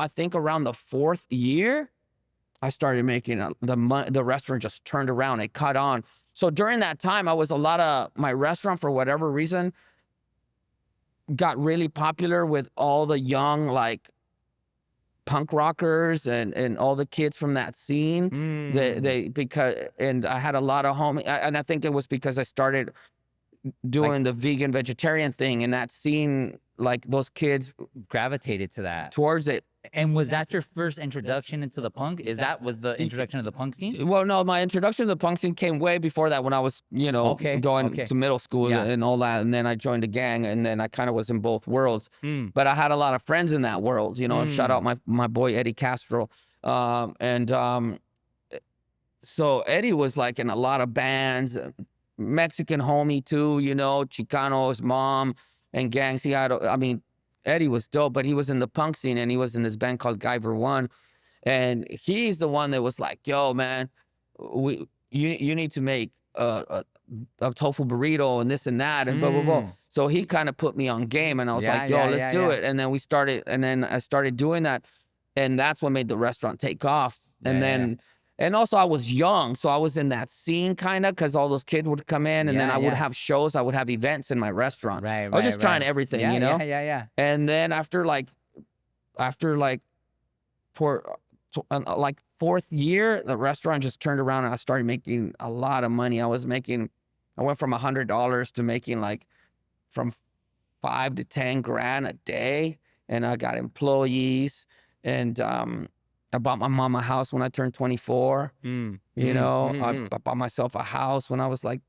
I think around the fourth year, I started making the restaurant just turned around. It caught on. So during that time, I was a lot of my restaurant for whatever reason got really popular with all the young like punk rockers and all the kids from that scene. Mm. Because and I had a lot of and I think it was because I started Like, doing the vegan vegetarian thing and that scene like those kids gravitated to that. towards it. And was that your first introduction into the punk? Is that was the introduction of the punk scene? Well, no, my introduction to the punk scene came way before that when I was, Okay, going okay. to middle school Yeah. and all that. And then I joined a gang and then I kind of was in both worlds. Mm, But I had a lot of friends in that world, shout out mm. my boy Eddie Castro. And So Eddie was like in a lot of bands, Mexican homie too, Chicano's mom and gangs. I mean, Eddie was dope, but he was in the punk scene and he was in this band called Guyver One. And he's the one that was like, "Yo, man, you need to make a tofu burrito and this and that and blah blah blah." Mm. So he kind of put me on game, and I was Yeah, like, "Yo, yeah, let's yeah, do yeah. it." And then I started doing that, and that's what made the restaurant take off. Yeah, And yeah, yeah. then, and also I was young, so I was in that scene kind of because all those kids would come in, and then Yeah, I would yeah. have shows, I would have events in my restaurant. Right, I was right, just trying right. everything, Yeah, yeah, yeah, yeah. And then after like for like fourth year, the restaurant just turned around and I started making a lot of money. I went from $100 to making like from 5 to 10 grand a day, and I got employees, and I bought my mom a house when I turned 24. Mm, mm, mm. I bought myself a house when I was like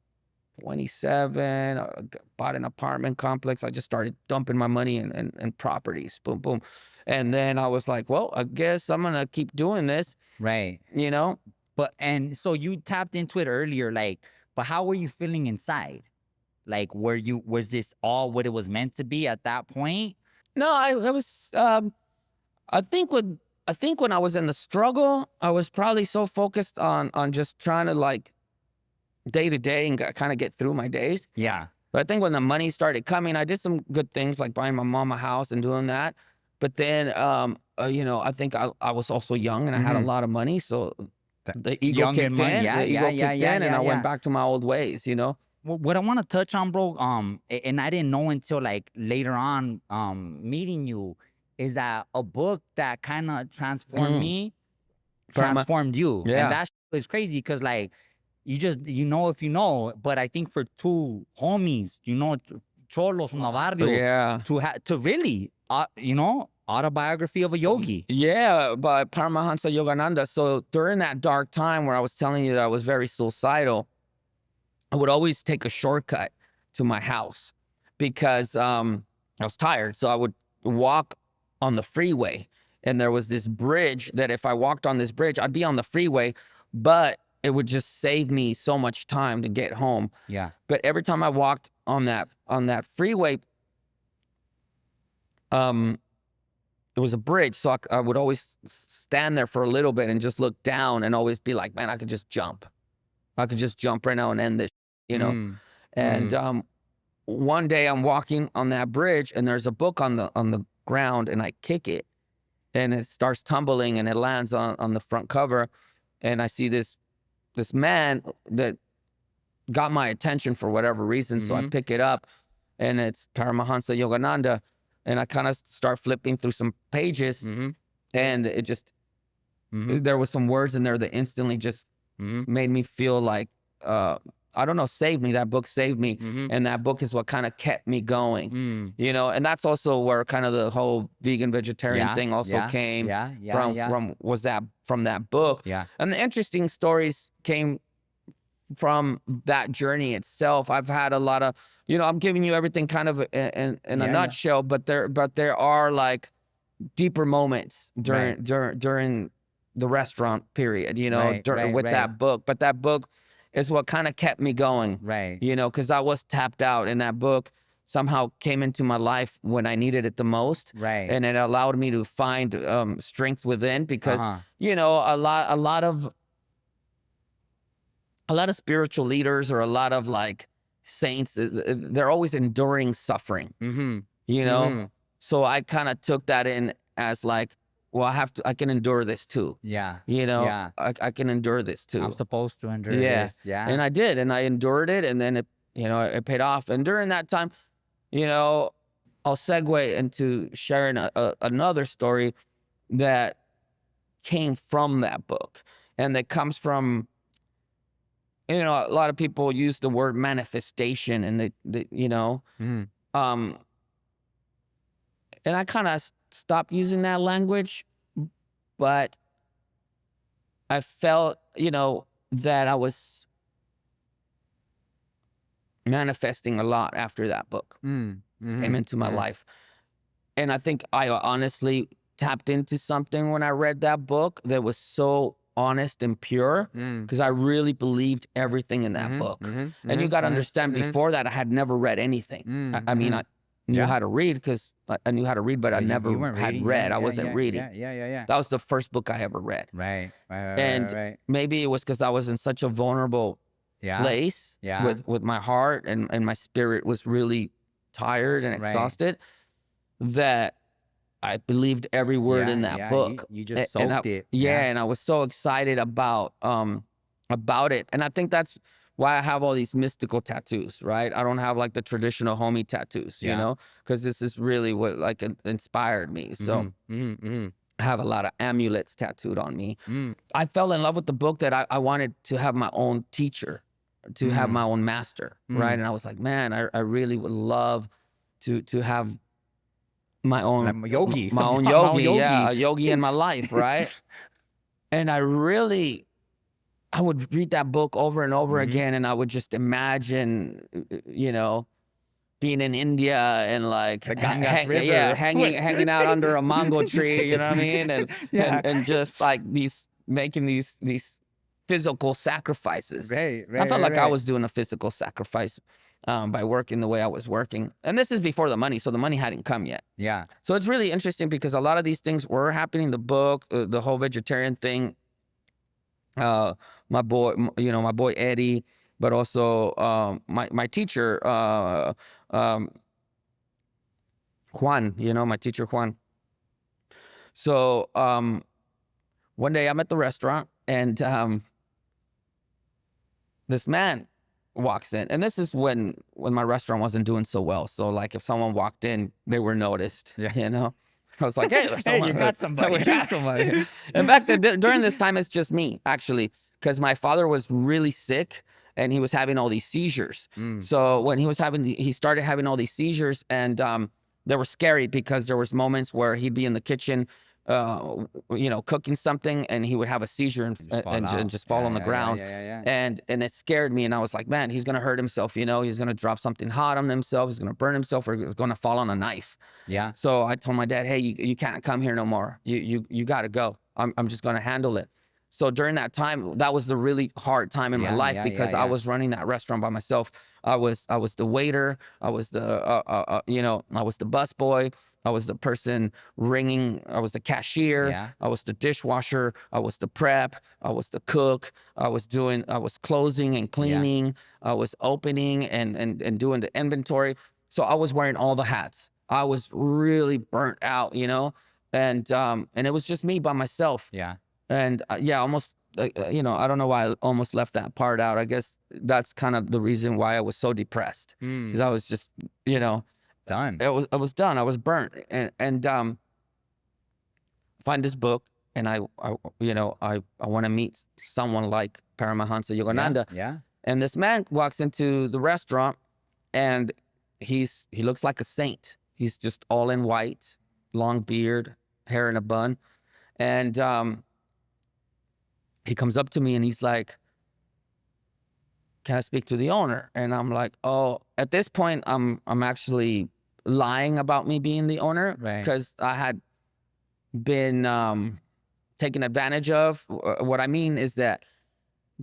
27. Bought an apartment complex. I just started dumping my money in properties. Boom, boom. And then I was like, well, I guess I'm gonna keep doing this, Right. you know? But and so you tapped into it earlier, like, but how were you feeling inside? Like, was this all what it was meant to be at that point? No, I was I think when I was in the struggle, I was probably so focused on just trying to like day to day and kind of get through my days. Yeah. But I think when the money started coming, I did some good things like buying my mom a house and doing that. But then, I think I was also young and I had a Mhm. lot of money, so That the ego young and kicked money. in. Yeah, The yeah, ego yeah, kicked yeah, in, and yeah, I went yeah. back to my old ways. Well, what I want to touch on, bro, and I didn't know until like later on, meeting you, is that a book that kind of transformed Mm, me, Parma. transformed you, and Yeah, that is crazy because like you know if you know, but I think for two homies, cholos from the barrio, yeah, to really, autobiography of a yogi. yeah. By Paramahansa Yogananda. So during that dark time where I was telling you that I was very suicidal, I would always take a shortcut to my house because I was tired. So I would walk on the freeway, and there was this bridge that if I walked on this bridge, I'd be on the freeway, but it would just save me so much time to get home. Yeah. But every time I walked on that freeway, um, there was a bridge, so I would always stand there for a little bit and just look down and always be like, "Man, I could just jump. I could just jump right now and end this," you know. Mm. And Mm. one day I'm walking on that bridge and there's a book on the ground and I kick it and it starts tumbling and it lands on the front cover, and I see this man that got my attention for whatever reason, so I Mm-hmm. pick it up and it's Paramahansa Yogananda, and I kind of start flipping through some pages, Mm-hmm. and it just Mm-hmm. there was some words in there that instantly just Mm-hmm. made me feel like, I don't know, saved me. That book saved me, Mm-hmm. and that book is what kind of kept me going, Mm. and that's also where kind of the whole vegan vegetarian Yeah, thing also yeah, came yeah, yeah, from yeah, from that book. yeah, And the interesting stories came from that journey itself. I've had a lot of, I'm giving you everything kind of in a yeah, yeah. nutshell, but there are like deeper moments Right, during the restaurant period, right, right, with right, that book. But that book is what kind of kept me going, right. because I was tapped out, and that book somehow came into my life when I needed it the most, Right. and it allowed me to find strength within because Uh-huh. a lot of spiritual leaders or a lot of like saints, they're always enduring suffering, Mhm. you know? Mhm. So I kind of took that in as like, well, I can endure this too. Yeah. You know, Yeah. I can endure this I'm too. supposed to endure Yeah. this. Yeah. And I did, and I endured it. And then it paid off. And during that time, you know, I'll segue into sharing another story that came from that book and that comes from, a lot of people use the word manifestation and Mhm. um, and I kind of stopped using that language, but I felt, that I was manifesting a lot after that book Mm. came Mhm. into my Mhm. life. And I think I honestly tapped into something when I read that book that was so honest and pure Mm. because I really believed everything in that Mhm. book. Mhm. And you Mhm. got to Mhm. understand, Mhm. before that, I had never read anything. I, Mm. I mean, I Mhm. knew Yeah. how to read because I knew how to read, but I But you never weren't had reading. Yeah. read. I Yeah. wasn't Yeah. reading. Yeah. Yeah. Yeah. Yeah. That was the first book I ever read. Right. Right. Right. Right. And Right. Right. maybe it was because I was in such a vulnerable Yeah. place Yeah. with my heart, and my spirit was really tired and Right. exhausted, that I believed every word in Yeah. that Yeah. You book. you just And I soaked it. yeah, Yeah. and I was so excited about it. And I think that's why I have all these mystical tattoos, right? I don't have like the traditional homie tattoos, Yeah. because this is really what like inspired me. So Mhm. Mhm. Mhm. I have a lot of amulets tattooed on me. Mm. I fell in love with the book that I wanted to have my own teacher, to have my Mm. own master, right? Mm. And I was like, man, I really would love to have my own Like my yogi, my some own my own yogi, yeah, yogi. a yogi in my life, right? And I would read that book over and over Mhm. again, and I would just imagine, being in India and like, The Ganges yeah, River. hanging out under a mango tree, you know what I mean, and Yeah. just like making these physical sacrifices. Right, I right, felt right, like I right. was doing a physical sacrifice, by working the way I was working. And this is before the money, so the money hadn't come yet. Yeah. So it's really interesting because a lot of these things were happening. The book, the whole vegetarian thing, uh, my boy Eddie, but also my teacher um, Juan, my teacher Juan. So one day I'm at the restaurant and this man walks in, and this is when my restaurant wasn't doing so well. So like if someone walked in, they were noticed. Yeah. I was like, hey, there's Hey, you someone. got somebody. We got somebody. In fact, during this time, it's just me actually, because my father was really sick and he was having all these seizures. Mm. So when he started having all these seizures, and they were scary because there was moments where he'd be in the kitchen, cooking something, and he would have a seizure and Just fall out. just fall on the ground. Yeah. And it scared me, and I was like, man, he's gonna hurt himself. He's gonna drop something hot on himself. He's gonna burn himself, or he's gonna fall on a knife. Yeah. So I told my dad, hey, you can't come here no more. You gotta go. I'm just gonna handle it. So during that time, that was the really hard time in my life because I was running that restaurant by myself. I was the waiter. I was the I was the bus boy. I was the person ringing. I was the cashier. Yeah. I was the dishwasher. I was the prep. I was the cook. I was closing and cleaning. I was opening and doing the inventory. So I was wearing all the hats. I was really burnt out, and it was just me by myself. Yeah. And almost, I don't know why I almost left that part out. I guess that's kind of the reason why I was so depressed, because I was just, Done. I was done. I was burnt, and find this book, and I want to meet someone like Paramahansa Yogananda. Yeah. And this man walks into the restaurant, and he looks like a saint. He's just all in white, long beard, hair in a bun, and he comes up to me and he's like, "Can I speak to the owner?" And I'm like, "Oh." At this point, I'm actually lying about me being the owner, Right. because I had been taken advantage of. What I mean is that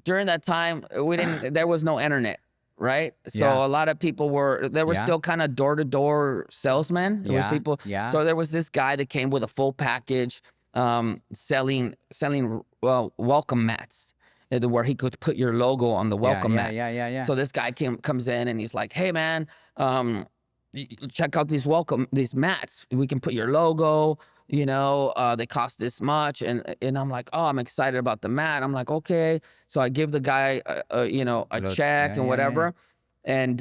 during that time, there was no internet, right? So Yeah. a lot of people were Yeah. still kind of door-to-door salesmen. There was Yeah. people. Yeah. So there was this guy that came with a full package, selling welcome mats, where he could put your logo on the welcome mat. Yeah. So this guy comes in and he's like, "Hey man, check out these mats. We can put your logo. They cost this much." And I'm like, "Oh, I'm excited about the mat." I'm like, "Okay." So I give the guy a Little- check and whatever, and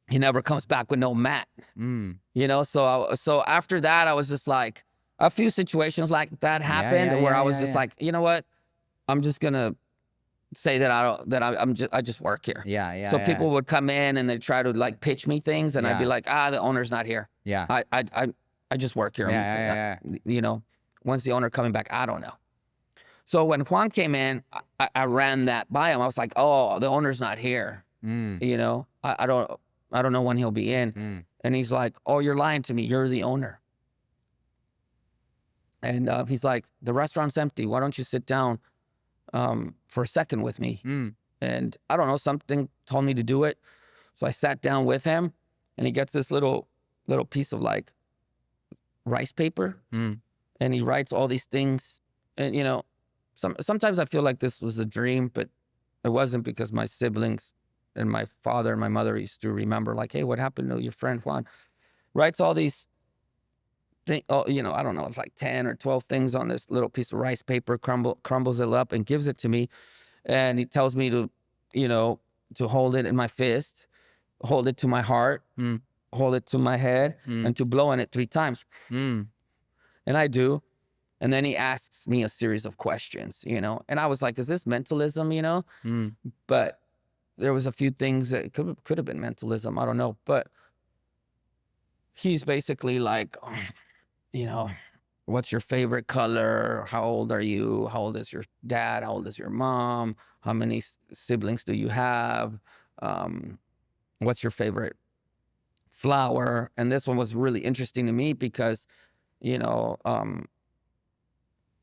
he never comes back with no mat. Mm. So after that, I was just like, a few situations like that happened where I was just like, you know what, I'm just gonna say that I just work here. Yeah. So people would come in and they try to like pitch me things, and I'd be Yeah. like, the owner's not here. Yeah. I just work here. Yeah. When's the owner coming back? I don't know. So when Juan came in, I ran that by him. I was like, oh, the owner's not here. Mm. I don't know when he'll be in. Mm. And he's like, oh, you're lying to me. You're the owner. And he's like, the restaurant's empty. Why don't you sit down for a second with me? Mm. And I don't know, something told me to do it. So I sat down with him, and he gets this little piece of like rice paper, Mm. and he writes all these things. And sometimes I feel like this was a dream, but it wasn't, because my siblings and my father and my mother used to remember, like, hey, what happened to your friend Juan? Writes all these things. Oh, I don't know, it's like 10 or 12 things on this little piece of rice paper, crumbles it up and gives it to me. And he tells me to, to hold it in my fist, hold it to my heart, Mm. hold it to my head, Mm. and to blow on it 3 times. Mm. And I do. And then he asks me a series of questions, and I was like, is this mentalism, Mm. But there was a few things that could have been mentalism. I don't know. But he's basically like, what's your favorite color? How old are you? How old is your dad? How old is your mom? How many siblings do you have? What's your favorite flower? And this one was really interesting to me because,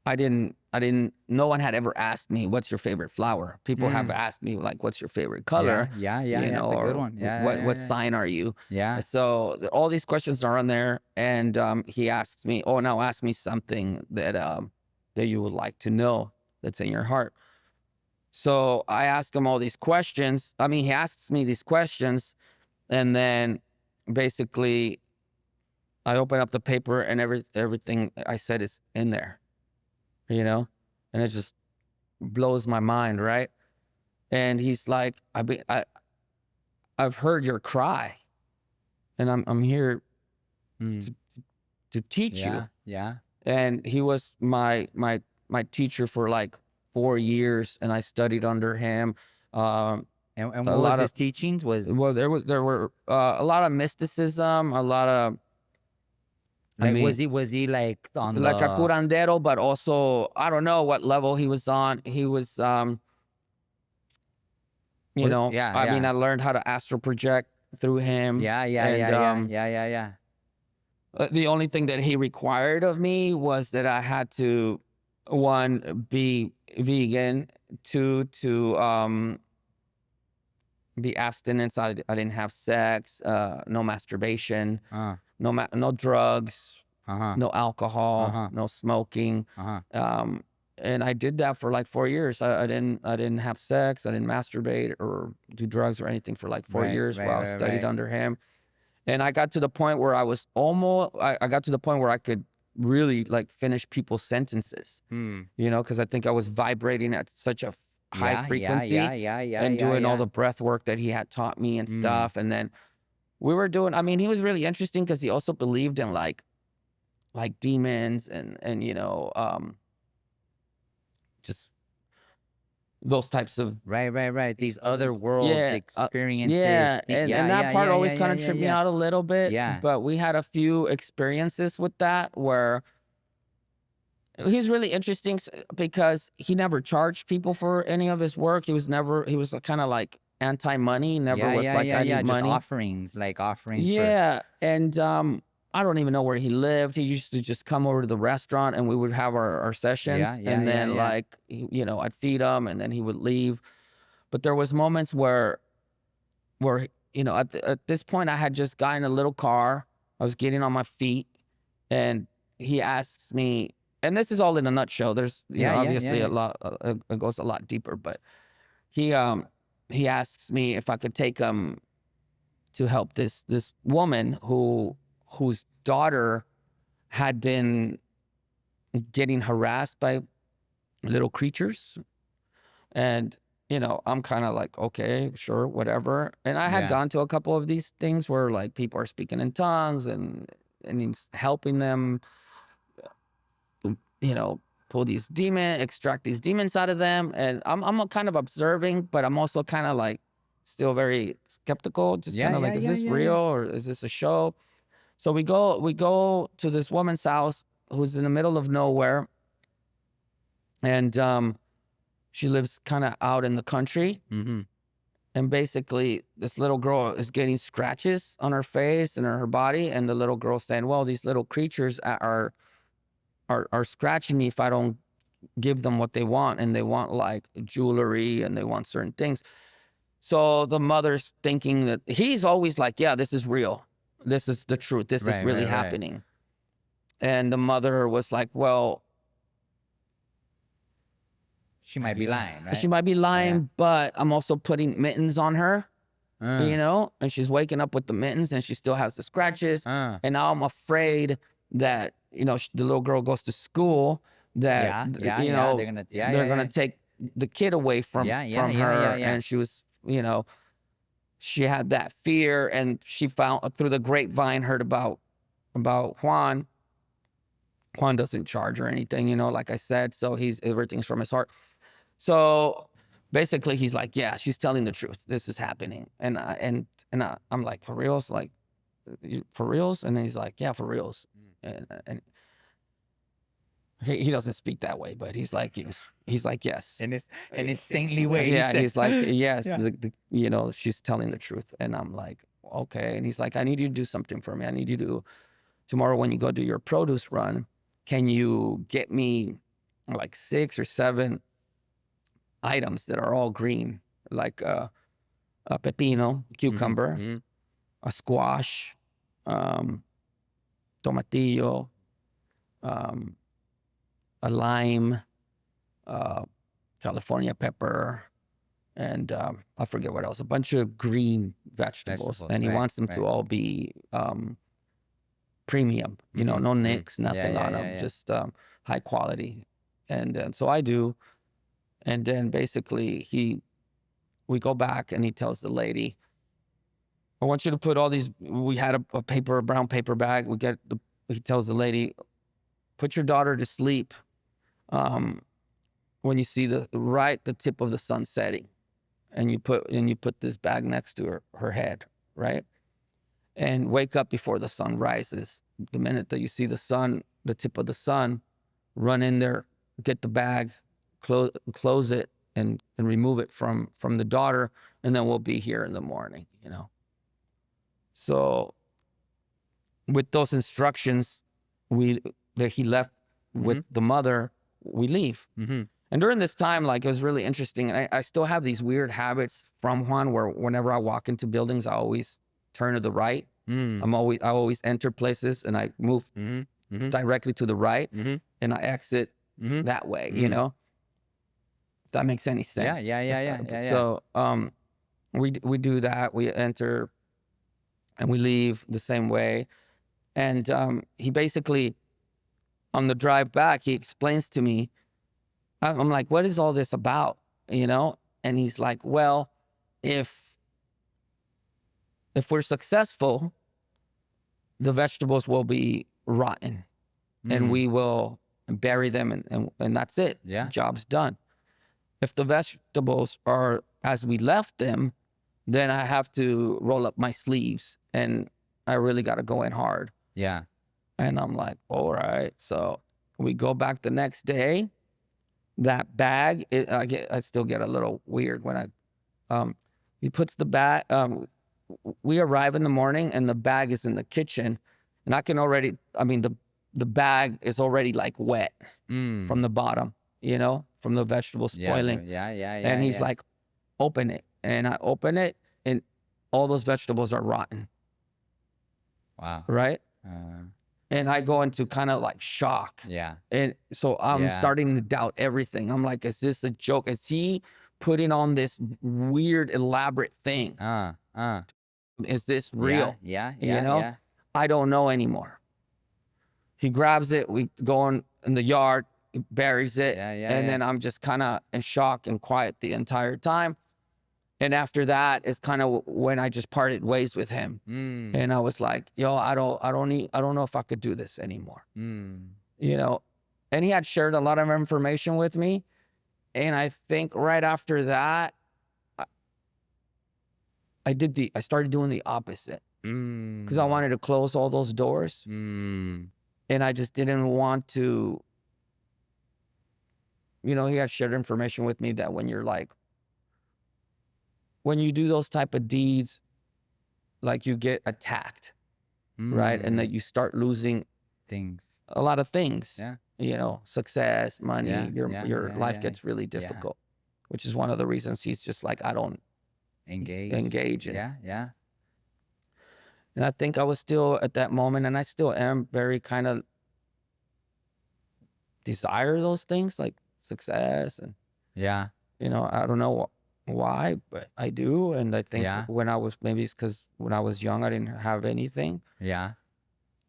I didn't no one had ever asked me, what's your favorite flower? People have Mm. asked me like, what's your favorite color? Yeah, yeah, yeah, yeah. It's a good Or one. Yeah, yeah, what yeah, yeah. sign are you? Yeah. So all these questions are on there. And he asks me, oh, now ask me something that you would like to know that's in your heart. So I asked him all these questions. I mean, he asks me these questions, and then basically I open up the paper and everything I said is in there, you know? And it just blows my mind, right? And he's like, I've heard your cry, and I'm here Mm. to teach you. Yeah, yeah. And he was my teacher for like 4 years, and I studied under him. Um, And a what was lot of his teachings? Was well, there were a lot of mysticism, a lot of, I like mean, was he like on like a the curandero, but also I don't know what level he was on. He was, what yeah, I mean, yeah. I learned how to astral project through him, Yeah, yeah, and yeah, yeah, yeah, yeah, yeah. the only thing that he required of me was that I had to, one, be vegan, two, to be abstinence. I didn't have sex, no masturbation, Uh, no drugs, uh-huh. no alcohol, Uh-huh. no smoking. Uh-huh. Um, and I did that for like 4 years. I didn't have sex. I didn't masturbate or do drugs or anything for like four Right, years right, while I right, studied right. under him. And I got to the point where I got to the point where I could really like finish people's sentences, Hmm. because I think I was vibrating at such a high Yeah, yeah, yeah, frequency yeah, yeah, and yeah, doing all yeah. the breath work that he had taught me and Hmm. stuff. And then we were doing, I mean, he was really interesting because he also believed in like demons and just those types of, Right, right, right. These other world yeah, experiences. yeah, and Yeah, that yeah, part yeah, always yeah, kind yeah, of yeah, tripped me yeah. out a little bit, Yeah. but we had a few experiences with that where he's really interesting, because he never charged people for any of his work. He was kind of like anti-money, never Yeah, was yeah, like, yeah, I yeah. need Just money. offerings, like offerings for Yeah, and I don't even know where he lived. He used to just come over to the restaurant, and we would have our yeah, sessions, yeah, and yeah, then yeah. like I'd feed him, and then he would leave. But there was moments where at this point I had just gotten a little car. I was getting on my feet, and he asks me, and this is all in a nutshell. There's Yeah, yeah, yeah, obviously a yeah. lot. It goes a lot deeper, but he um he asks me if I could take him to help this woman whose daughter had been getting harassed by little creatures. And I'm kind of like, okay, sure, whatever. And I had Yeah. gone to a couple of these things where like people are speaking in tongues, and he's helping them, you know pull these extract these demons out of them. And I'm a kind of observing, but I'm also kind of like still very skeptical, just Yeah, kind of yeah, like, is yeah, this yeah, real yeah. or is this a show? So we go to this woman's house who's in the middle of nowhere, and she lives kind of out in the country. Mm-hmm. And basically, this little girl is getting scratches on her face and her body, and the little girl saying, "Well, these little creatures are scratching me if I don't give them what they want, and they want like jewelry and they want certain things." So the mother's thinking that he's always like, "Yeah, this is real. This is the truth. This is Right, really right, right. happening." And the mother was like, "Well, She might be lying, she right? might be Yeah. lying, but I'm also putting mittens on her, Uh, and she's waking up with the mittens and she still has the scratches. uh. And now I'm afraid that, the little girl goes to school, that, Yeah, yeah, yeah. They're gonna yeah, they're yeah, going to yeah. take the kid away Yeah, yeah, from yeah, yeah, her. yeah. And she was, she had that fear, and she found through the grapevine, heard about Juan. Juan doesn't charge or anything, like I said. So everything's from his heart. So basically, he's like, "Yeah, she's telling the truth. This is happening." I'm like, "For reals? Like, for reals?" And he's like, "Yeah, for reals." And he doesn't speak that way, but he's like, "Yes." In this an insanely way, he Yeah, said. he's like, "Yes, Yeah. she's telling the truth." And I'm like, "Okay." And he's like, "I need you to do something for me. I need you to, tomorrow when you go do your produce run, can you get me like 6 or 7 items that are all green, like a pepino, cucumber, a squash, um, tomatillo, um, a lime, uh, California pepper, and I forget what else. A bunch of green vegetables, Vegetables. and he Right. wants them to Right. all be premium. No nicks, Yeah. nothing Yeah. on Yeah. them, Yeah. just high quality. And so I do. And then basically we go back and he tells the lady, I want you to put all these. We had a brown paper bag. He tells the lady, put your daughter to sleep um, when you see the tip of the sun setting, and you put this bag next to her head, right? And wake up before the sun rises. The minute that you see the tip of the sun, run in there, get the bag, close it, and remove it from the daughter, and then we'll be here in the morning. So with those instructions, we that he left with the mother, we leave. And during this time, like, it was really interesting. I still have these weird habits from Juan, where whenever I walk into buildings, I always turn to the right. I always enter places and I move directly to the right, and I exit that way. If that makes any Yeah. sense. Yeah. Yeah. Yeah. Yeah. Yeah. So we do that. We enter and we leave the same way. And he basically, on the drive back, he explains to me, I'm like, what is all this about? And he's like, well, if we're successful, the vegetables will be rotten and we will bury them, and that's it. Yeah. Job's done. If the vegetables are as we left them, then I have to roll up my sleeves and I really got to go in hard. Yeah. And I'm like, all right. So we go back the next day. That bag, I still get a little weird when he puts the bag. We arrive in the morning and the bag is in the kitchen, and I can already. I mean, the bag is already like wet from the bottom, from the vegetables Yeah. spoiling. Yeah. Yeah. And Yeah. he's Yeah. like, open it, and I open it, and all those vegetables are rotten, Wow. right? And I go into kind of like shock. Yeah. And so I'm Yeah. starting to doubt everything. I'm like, is this a joke? Is he putting on this weird, elaborate thing? Is this Yeah. real? Yeah. You Yeah. know, Yeah. I don't know anymore. He grabs it. We go in the yard, he buries it. Yeah. Yeah. And Yeah. then I'm just kind of in shock and quiet the entire time. And after that is kind of when I just parted ways with him. And I was like, yo, I don't know if I could do this anymore. And he had shared a lot of information with me. And I think right after that, I started doing the opposite, because I wanted to close all those doors. And I just didn't want to, he had shared information with me that when you do those type of deeds, like, you get attacked, right? And that you start losing Things. a lot of things, Yeah. success, money, Yeah. your Yeah. your Yeah. life Yeah. gets really Yeah. difficult, which is one of the reasons he's just like, I don't engage in. Yeah. Yeah. And I think I was still at that moment, and I still am very kind of desire those things like success, and Yeah. I don't know why, but I do. And I think Yeah. maybe it's because when I was young, I didn't have anything, Yeah.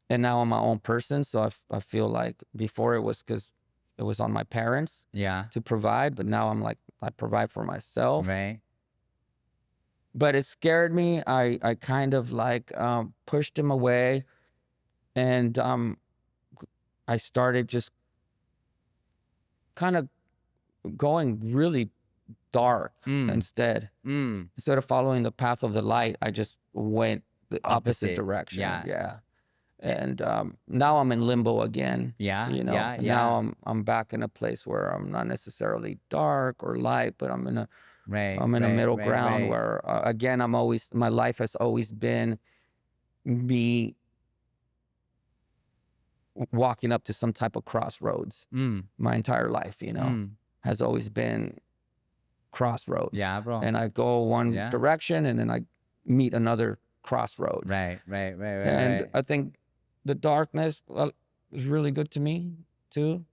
and now I'm my own person. So I feel like before it was because it was on my parents Yeah. to provide, but now I'm like, I provide for myself. Right. But it scared me. I kind of like pushed him away, and I started just kind of going really dark instead. Instead of following the path of the light, I just went the opposite direction. Yeah. Yeah. And now I'm in limbo again. Yeah. Yeah. And Yeah. now I'm back in a place where I'm not necessarily dark or light, but I'm in a Right. middle Right. ground Right. where again, my life has always been me walking up to some type of crossroads. Mm. My entire life, Mm. has always been crossroads. Yeah, bro. And I go one Yeah. direction and then I meet another crossroads. Right. Right. Right. Right. And Right. I think the darkness is really good to me too.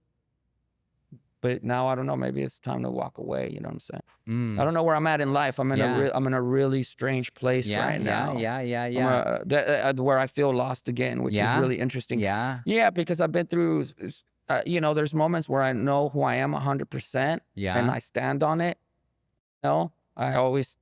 But now I don't know, maybe it's time to walk away, you know what I'm saying? I Mm. don't know where I'm at in life. Yeah. I'm in a really strange place Yeah. right Yeah. now. Yeah. Yeah. Yeah. Where I feel lost again, which is Yeah. really interesting. Yeah. Yeah, because I've been through, there's moments where I know who I am 100% and Yeah. I stand on it. I always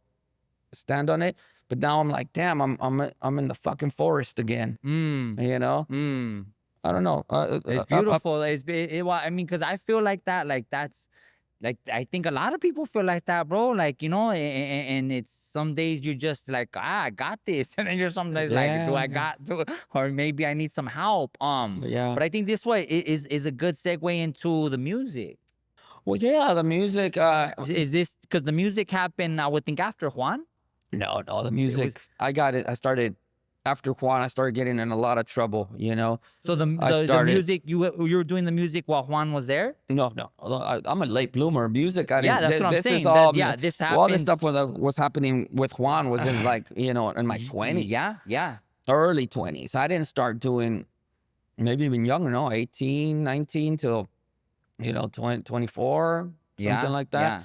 stand on it. But now I'm like, damn, I'm in the fucking forest again. Mm. You know, Mm. I don't know. It's beautiful. Well, I mean, because I feel like that. Like that's like I think a lot of people feel like that, bro. Like and it's some days you just like I got this, and then you're some days like, do Yeah, I yeah, got to, or maybe I need some help. yeah. But I think this way is a good segue into the music. Well, yeah, the music. Is this because the music happened? I would think after Juan. No, the It was music. I got it. I started after Juan. I started getting in a lot of trouble. so I the started. music you were doing the music while Juan was there. No. I'm a late bloomer. Music. I Yeah, didn't. that's what I'm This is saying. all. That yeah, this Well, all this happens. stuff was happening with Juan was in like in my 20s, Yeah, yeah, early 20s. I didn't start doing maybe even younger. No, 18, 19 till 20, 24, something yeah, like that. yeah.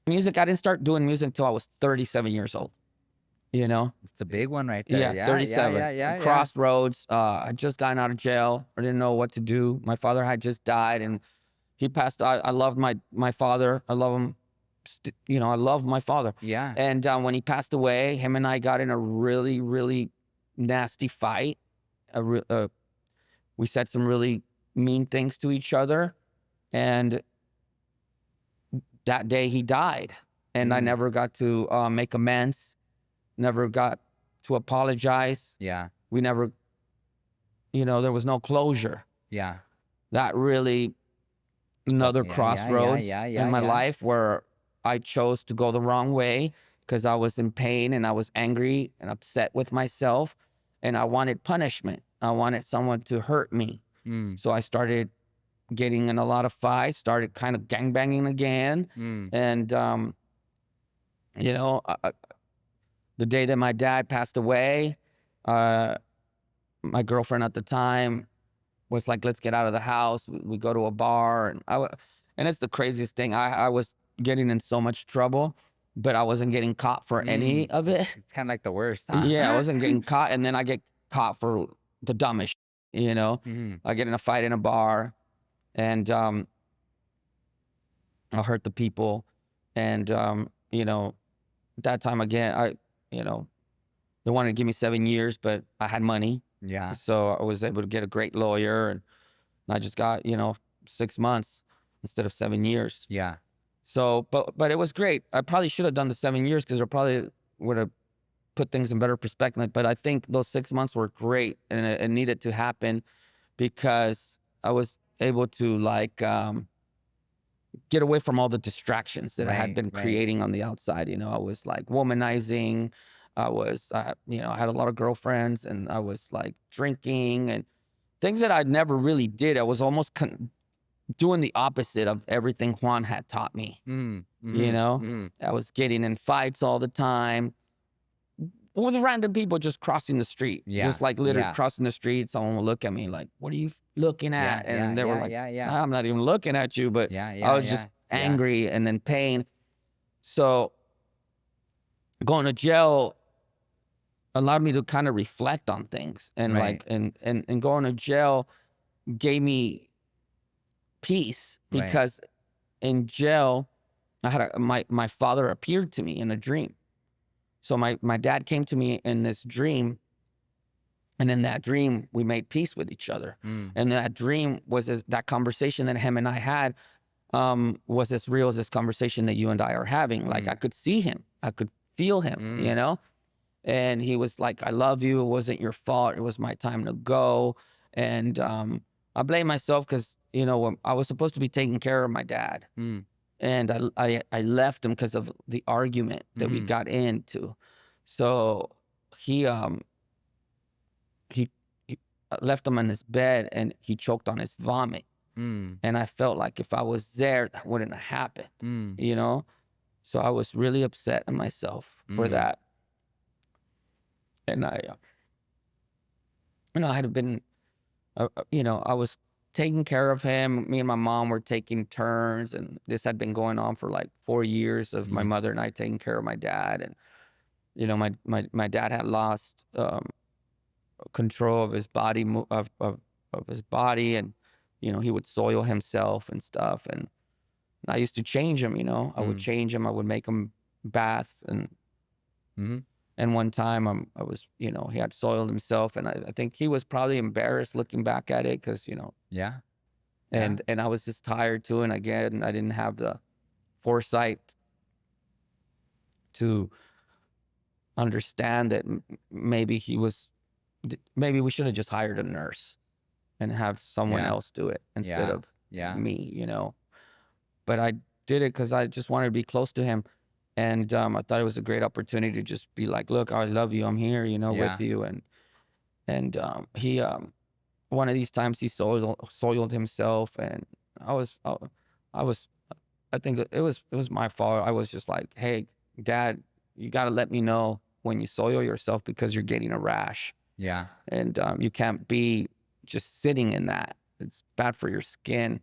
Music. I didn't start doing music until I was 37 years old. You know. It's a big one right there. Yeah, Yeah, yeah, 37. yeah, yeah, yeah. Crossroads. I just gotten out of jail. I didn't know what to do. My father had just died and he passed. I loved my father. I love him. I love my father. Yeah. And when he passed away, him and I got in a really, really nasty fight. We said some really mean things to each other. And that day he died. And I Mm, never got to make amends, never got to apologize. yeah, We never, there was no closure. yeah. That really another Yeah, yeah, yeah, crossroads yeah, in yeah, my yeah. life where I chose to go the wrong way because I was in pain and I was angry and upset with myself and I wanted punishment. I wanted someone to hurt me. Mm, So I started getting in a lot of fights, started kind of gangbanging again. mm, And, you know, the day that my dad passed away, uh, my girlfriend at the time was like, let's get out of the house. We go to a bar. And it's the craziest thing. I was getting in so much trouble, but I wasn't getting caught for any mm. of it. It's kind of like the worst, huh? Yeah, I wasn't getting caught. And then I get caught for the dumbest, Mhm. I get in a fight in a bar and I'll hurt the people. And, that time again, they wanted to give me 7 years, but I had money. Yeah, So I was able to get a great lawyer and I just got, 6 months instead of 7 years. yeah, So, but it was great. I probably should have done the 7 years because it probably would have put things in better perspective. But I think those 6 months were great and it needed to happen because I was able to get away from all the distractions that I had right, been right. creating on the outside. I was like womanizing. I had a lot of girlfriends and I was like drinking and things that I never really did. I was almost doing the opposite of everything Juan had taught me. Mm, mhm, mhm. I was getting in fights all the time with random people just crossing the street, Yeah, just like literally yeah, crossing the street. Someone would look at me like, "What are you looking yeah, at?" yeah, And they were yeah, like, yeah, yeah, "I'm not even looking at you," but yeah, I yeah, was yeah, just yeah. angry and in pain. So going to jail allowed me to kind of reflect on things and Right, and going to jail gave me peace right. because in jail I had my father appeared to me in a dream. So my dad came to me in this dream, and in that dream we made peace with each other. Mm, And that dream was that conversation that him and I had was as real as this conversation that you and I are having. Like I mm, could see him, I could feel him. mm, And he was like, "I love you. It wasn't your fault. It was my time to go." And I blame myself because when I was supposed to be taking care of my dad. mm, And I left him because of the argument that we mhm. got into. So he he, he left him on his bed and he choked on his vomit. Mm. And I felt like if I was there, that wouldn't have happened, Mm. you know? So I was really upset at myself for Mm. that. And I had been, I was taking care of him. Me and my mom were taking turns, and this had been going on for like 4 years of my Mm. mother and I taking care of my dad. And, my dad had lost control of his body, of his body. And, he would soil himself and stuff. And I used to change him, I would Mm. change him. I would make him baths. Mhm. And one time I was, he had soiled himself, and I think he was probably embarrassed looking back at it because, Yeah. Yeah. and I was just tired too. And again, I didn't have the foresight to understand that maybe maybe we should have just hired a nurse and have someone Yeah. else do it instead Yeah. of Yeah. me. But I did it because I just wanted to be close to him. And I thought it was a great opportunity to just be like, look, I love you. I'm here, with Yeah. you. And he one of these times he soiled himself. And I was uh, I was I think it was my fault. I was just like, hey, Dad, you got to let me know when you soil yourself because you're getting a rash. Yeah. And you can't be just sitting in that. It's bad for your skin.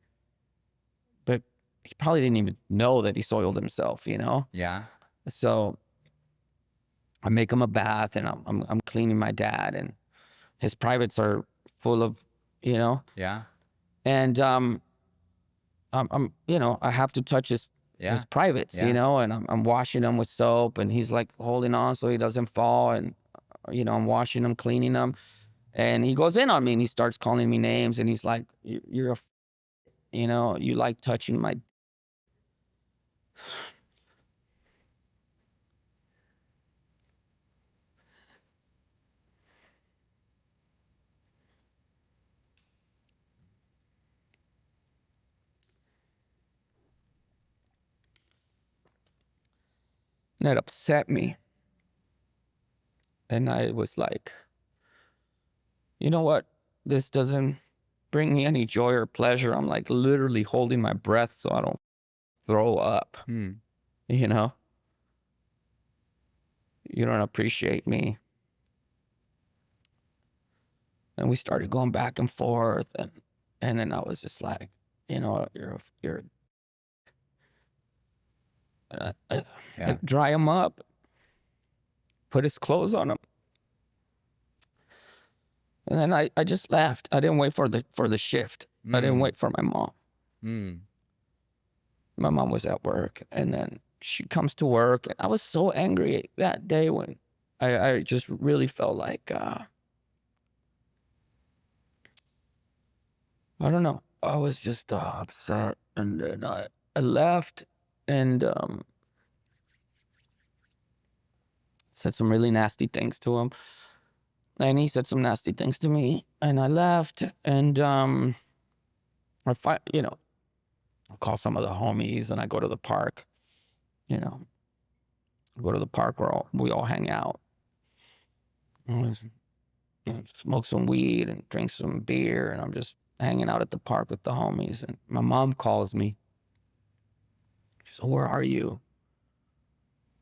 But he probably didn't even know that he soiled himself. Yeah. So I make him a bath, and I'm cleaning my dad, and his privates are full of, you know, Yeah. and I have to touch his Yeah. privates, Yeah. and I'm washing them with soap, and he's like holding on so he doesn't fall. And I'm washing him, cleaning him, and he goes in on me and he starts calling me names, and he's like, You're you like touching my." And that upset me. And I was like, you know what? This doesn't bring me any joy or pleasure. I'm like literally holding my breath so I don't throw up. Mm. You know, you don't appreciate me. And we started going back and forth. And then I was just like, you're, I Yeah. dry him up, put his clothes on him. And then I just left. I didn't wait for the shift. I didn't Mm. wait for my mom. Mm. My mom was at work, and then she comes to work, and I was so angry that day when I just really felt like I don't know. I was just upset, and then I left, and said some really nasty things to him, and he said some nasty things to me, and I left, and I call some of the homies, and I go to the park. You know, go to the park where we all hang out. Smoke some weed and drink some beer, and I'm just hanging out at the park with the homies. And my mom calls me. She said, "Where are you?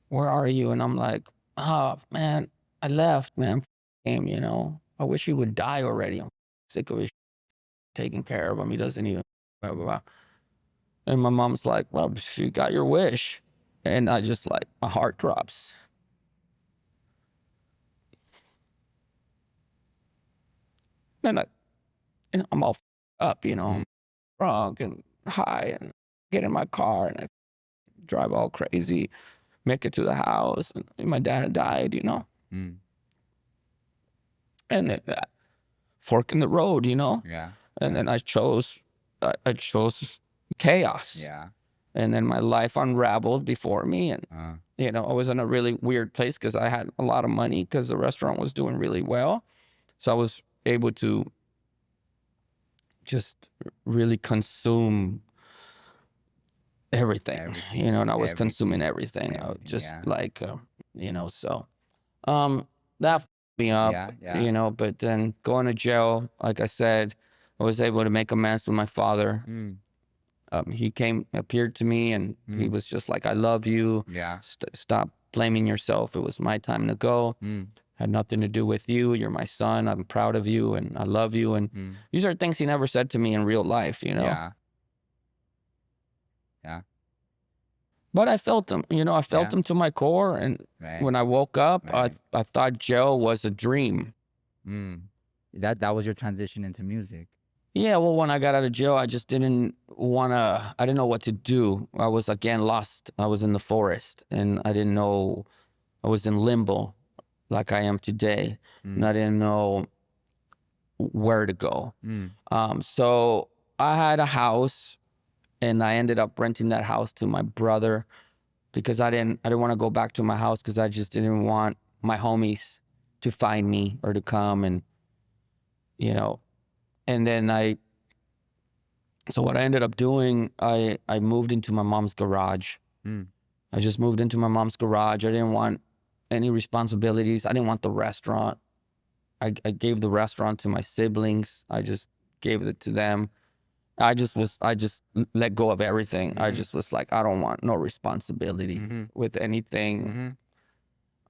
Where are you?" And I'm like, "Oh man, I left, man. Him, I wish he would die already. I'm sick of his taking care of him. He doesn't even blah blah blah." And my mom's like, "Well, you got your wish." And I just like my heart drops. And I'm all up, Mm. I'm drunk and high, and get in my car and I drive all crazy, make it to the house, and my dad had died. Mm. And then that fork in the road, Yeah. and Yeah. then I chose chaos. Yeah. And then my life unraveled before me. And, Uh. I was in a really weird place because I had a lot of money because the restaurant was doing really well. So I was able to just really consume everything, Everything. and I was consuming Everything. everything. Everything. Just Yeah. like, so, that me up, Yeah, yeah. but then going to jail, like I said, I was able to make amends with my father. Mm, He appeared to me, and he mm, was just like, I love you. yeah. Stop blaming yourself. It was my time to go. Mm, Had nothing to do with you. You're my son. I'm proud of you and I love you. And mm, these are things he never said to me in real life. yeah, yeah, But I felt him, I felt yeah. him to my core. And Right, when I woke up, I, right. I thought jail was a dream. Mm. That was your transition into music. Yeah, well, when I got out of jail, I just I didn't know what to do. I was again lost. I was in the forest and I didn't know, I was in limbo like I am today. And Mm, I didn't know where to go. mm. So I had a house and I ended up renting that house to my brother because I didn't want to go back to my house because I just didn't want my homies to find me or to come you know, and then so what I ended up doing, I moved into my mom's garage. Mm. I just moved into my mom's garage. I didn't want any responsibilities. I didn't want the restaurant. I gave the restaurant to my siblings. I just gave it to them. I just let go of everything. I Mhm. just was like, I don't want no responsibility Mhm. with anything. Mhm.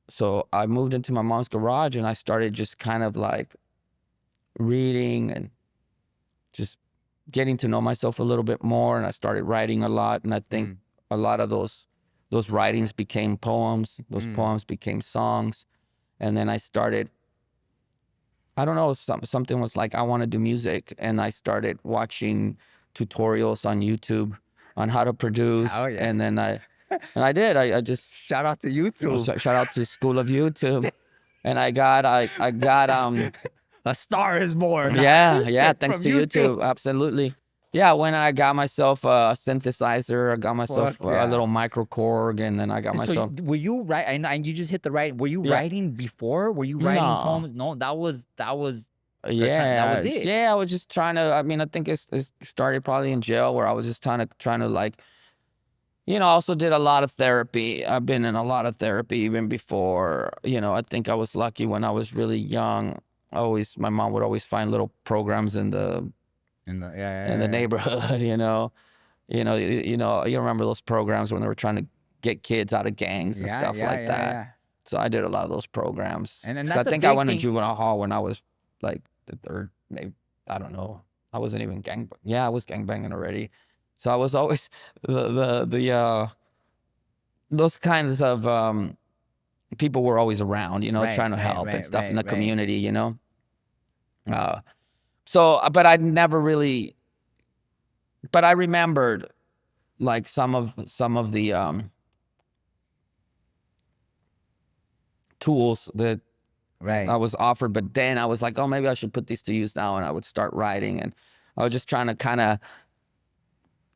So I moved into my mom's garage and I started just kind of like reading and just getting to know myself a little bit more. And I started writing a lot. And I think Mm. a lot of those writings became poems. Those Mm. poems became songs. And then I started, I don't know, something was like, I want to do music. And I started watching tutorials on YouTube on how to produce. Oh yeah. And then I did. I just, Shout out to YouTube. shout out to School of YouTube. And I got, A star is born. yeah, Shit thanks from to YouTube. YouTube. Absolutely. Yeah, when I got myself a synthesizer, I got Fuck myself a yeah. little micro Korg, and then I got So myself, were you right? And you just hit the right. Were you yeah, writing before? Were you writing no. poems? No, that was that was Yeah, it. yeah, I was just trying to, I mean, I think it started probably in jail where I was just trying to like, I also did a lot of therapy. I've been in a lot of therapy even before, I think I was lucky when I was really young. My mom would always find little programs Yeah, in the yeah, neighborhood, you remember those programs when they were trying to get kids out of gangs and yeah, stuff yeah, like yeah, that. yeah. So I did a lot of those programs And because I that's a think I big went to thing. juvenile hall when I was like the third, maybe, I don't know. I wasn't even yeah, I was gangbanging already. So I was always those kinds of people were always around, Right, trying to right, help and right, stuff in right, the right. community. Uh, but I never really, but I remembered like some of the tools that I Right. was offered, but then I was like, oh, maybe I should put these to use now, and I would start writing, and I was just trying to kind of,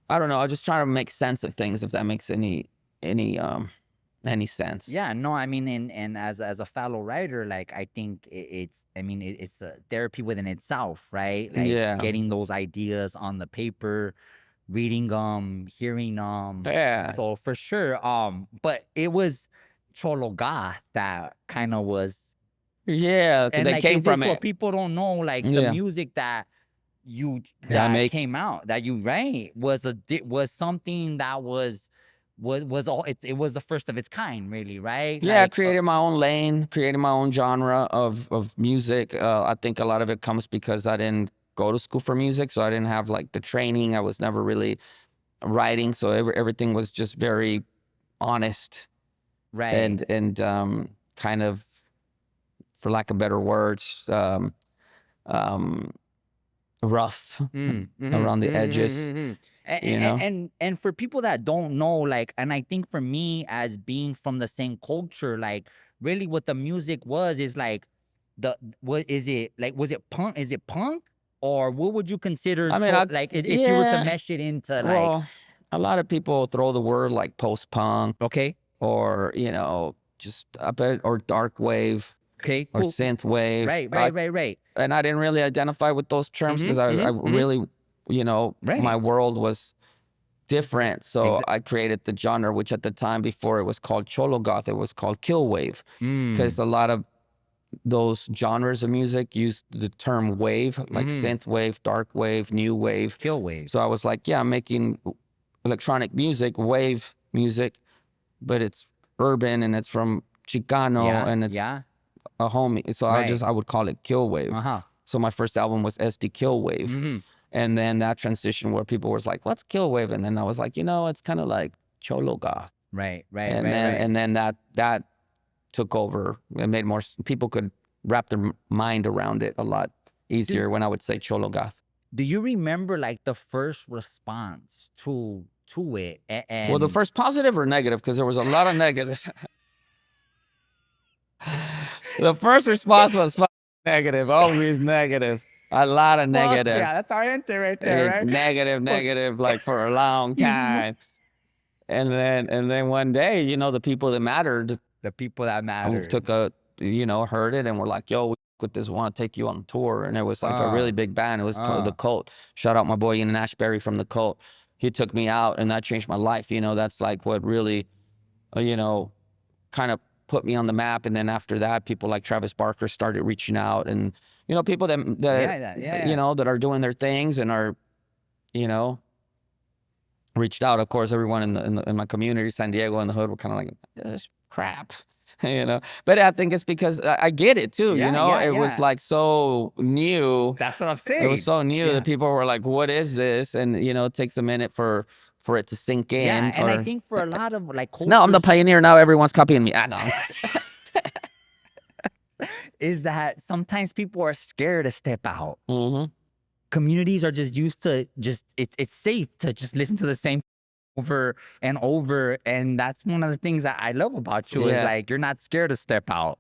I don't know, I was just trying to make sense of things, if that makes any sense. Yeah, no, I mean, and as a fellow writer, like I think it's, I mean, it's a therapy within itself, right? Like Yeah, getting those ideas on the paper, reading hearing yeah, so for sure. But it was Chologa that kind of was, yeah. 'Cause and they like came is this from what it. people don't know? Like the Yeah, music that yeah. I make came out that you write was something that was all it was the first of its kind, really, right? Yeah, Like created my own lane, created my own genre of music. I think a lot of it comes because I didn't go to school for music, so I didn't have like the training. I was never really writing, so everything was just very honest right. and kind of, for lack of better words, um, rough Mm, mhm, around the mhm, mhm, edges. mhm. You know, And for people that don't know, like, and I think for me as being from the same culture, like, really what the music was is like what is it like? Was it punk? Is it punk? Or what would you consider I mean, like if you were to yeah. mesh it into like, Well, a lot of people throw the word like post punk okay, or just a bit, or dark wave okay, or cool. synth wave. Right, right, right, right. And I didn't really identify with those terms because Mm-hmm, I mm-hmm, mm-hmm. really, my Right. world was different. So I created the genre, which at the time before it was called Cholo Goth, it was called Kill Wave, Mm, because a lot of those genres of music used the term wave, like synth wave, dark wave, new wave. Kill wave. So I was like, yeah, I'm making electronic music, wave music, but it's urban and it's from Chicano and it's a homie. So I would call it Kill Wave. So my first album was SD Kill Wave. And then that transition where people was like, what's Kill Wave? And then I was like, it's kind of like Cholo Goth. And then that took over and made more, people could wrap their mind around it a lot easier when I would say Cholo Goth. Do you remember like the first response to it? Well, the first positive or negative? Because there was a lot of negative. The first response was negative, always negative. A lot of negative. Yeah, that's our answer right there, right? Negative, like for a long time. And then one day, the people that mattered. Took heard it and were like, yo, with this, want to take you on tour. And it was like a really big band. It was called The Cult. Shout out my boy Ian Ashbury from The Cult. He took me out and that changed my life. That's like what really, kind of put me on the map. And then after that, people like Travis Barker started reaching out and, people that that are doing their things and are, reached out. Of course, everyone in my community, San Diego and the hood, were kind of like, this is crap. But I think it's because I get it too. It was like so new. That's what I'm saying. It was so new that people were like, "What is this?" And it takes a minute for it to sink in. Yeah, and I think for a lot of like cultures, no, I'm the pioneer now. Everyone's copying me. I know. Is that sometimes people are scared to step out. Communities are just used to it's safe to just listen to the same over and over, and that's one of the things that I love about you is like you're not scared to step out.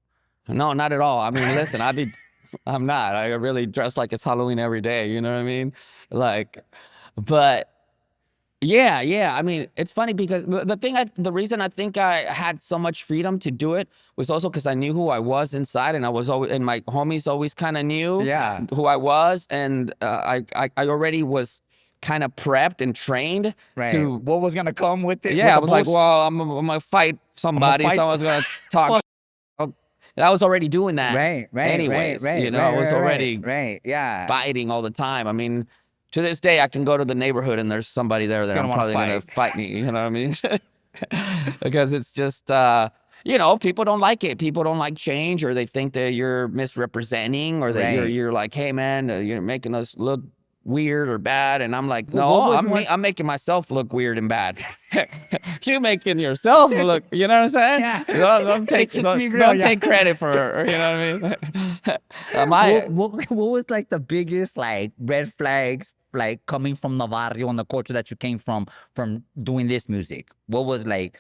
No, not at all. I mean, listen, I'm not. I really dress like it's Halloween every day. You know what I mean? Like, but yeah. I mean, it's funny because the reason I think I had so much freedom to do it was also because I knew who I was inside, and I was always, and my homies always kind of knew who I was, and I already was kind of prepped and trained to what was gonna come with it. I was like, well, I'm gonna fight somebody. Someone's gonna talk. And I was already doing that. Anyways, I was already fighting all the time. I mean, to this day, I can go to the neighborhood and there's somebody there that I'm probably gonna fight me. You know what I mean? Because it's just people don't like it. People don't like change, or they think that you're misrepresenting, or that you're like, hey man, you're making us look weird or bad. And I'm like, no, I'm making myself look weird and bad. You're making yourself look, you know what I'm saying? Yeah. Don't take credit for, you know what I mean? What was like the biggest like red flags like coming from the barrio and the culture that you came from doing this music? What was like?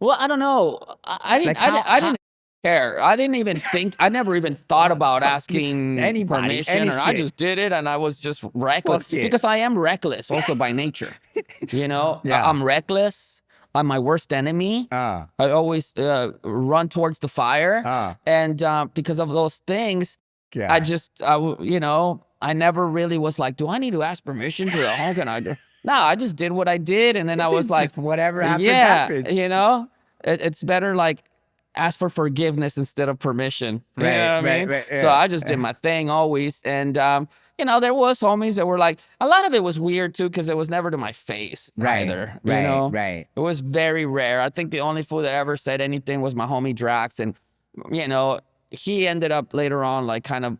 Well, I don't know. I didn't care. I didn't even think. I never even thought about asking permission, or I just did it, and I was just reckless because I am reckless also by nature. I'm reckless. I'm my worst enemy. I always run towards the fire, and because of those things, I never really was like, do I need to ask permission to the home? Can I do? No, I just did what I did, and then I was like, whatever happens, happens. It's better like ask for forgiveness instead of permission. You know what I mean? So I just did my thing always, and there was homies that were like, a lot of it was weird too because it was never to my face either. It was very rare. I think the only fool that ever said anything was my homie Drax, and he ended up later on like kind of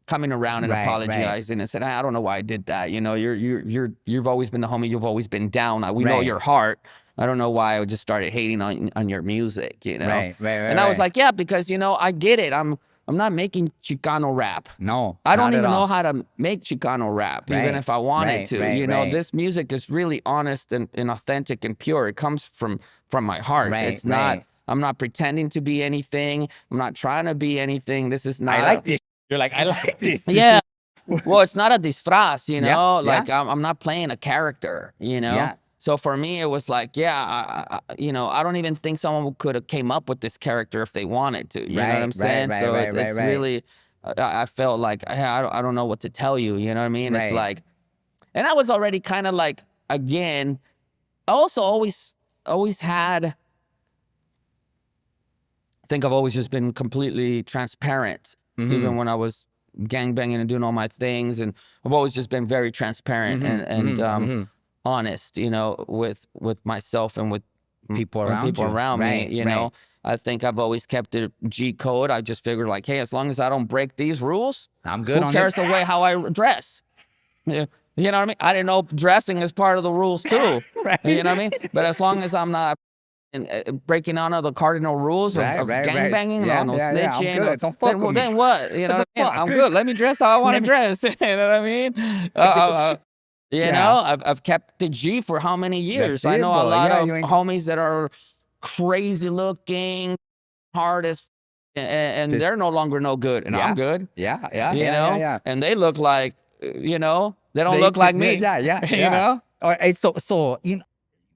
coming around and apologizing and said, I don't know why I did that. You've always been the homie. You've always been down. We know your heart. I don't know why I just started hating on your music, And I was like, yeah, because I get it. I'm not making Chicano rap. No, I don't even know how to make Chicano rap, even if I wanted to. This music is really honest and authentic and pure. It comes from my heart. It's not. I'm not pretending to be anything. I'm not trying to be anything. This is not. I like this. You're like, I like this. Yeah. Well, it's not a disfraz, I'm not playing a character, So for me, it was like, I don't even think someone could have came up with this character if they wanted to. You know what I'm saying? So it's really, I felt like, hey, I don't know what to tell you. You know what I mean? It's like, and I was already kind of like, again, I also always had think I've always just been completely transparent, even when I was gangbanging and doing all my things, and I've always just been very transparent and honest, you know, with myself and with People around you. me, Right, you right. know. I think I've always kept it G code. I just figured like, hey, as long as I don't break these rules, I'm good who on cares it. the way how I dress? Yeah, you know what I mean? I didn't know dressing is part of the rules too. Right. You know what I mean? But as long as I'm not breaking none of the cardinal rules Right, of right, right. gangbanging, Yeah, no yeah, yeah. I'm snitching, good. Don't fuck with me. then what? You What know the what I mean? fuck? I'm good. Let me dress how I want to Let me. dress. You know what I mean? You Yeah. know, I've kept the G for how many That's years? I it, know a bro. lot Yeah, of you ain't. homies that are crazy looking, hard as, and Just they're no longer no good, and I'm yeah, good. yeah, yeah, You yeah, yeah, know, yeah. and they look like, you know, they don't look like me. Yeah, yeah, You yeah. know? All right, so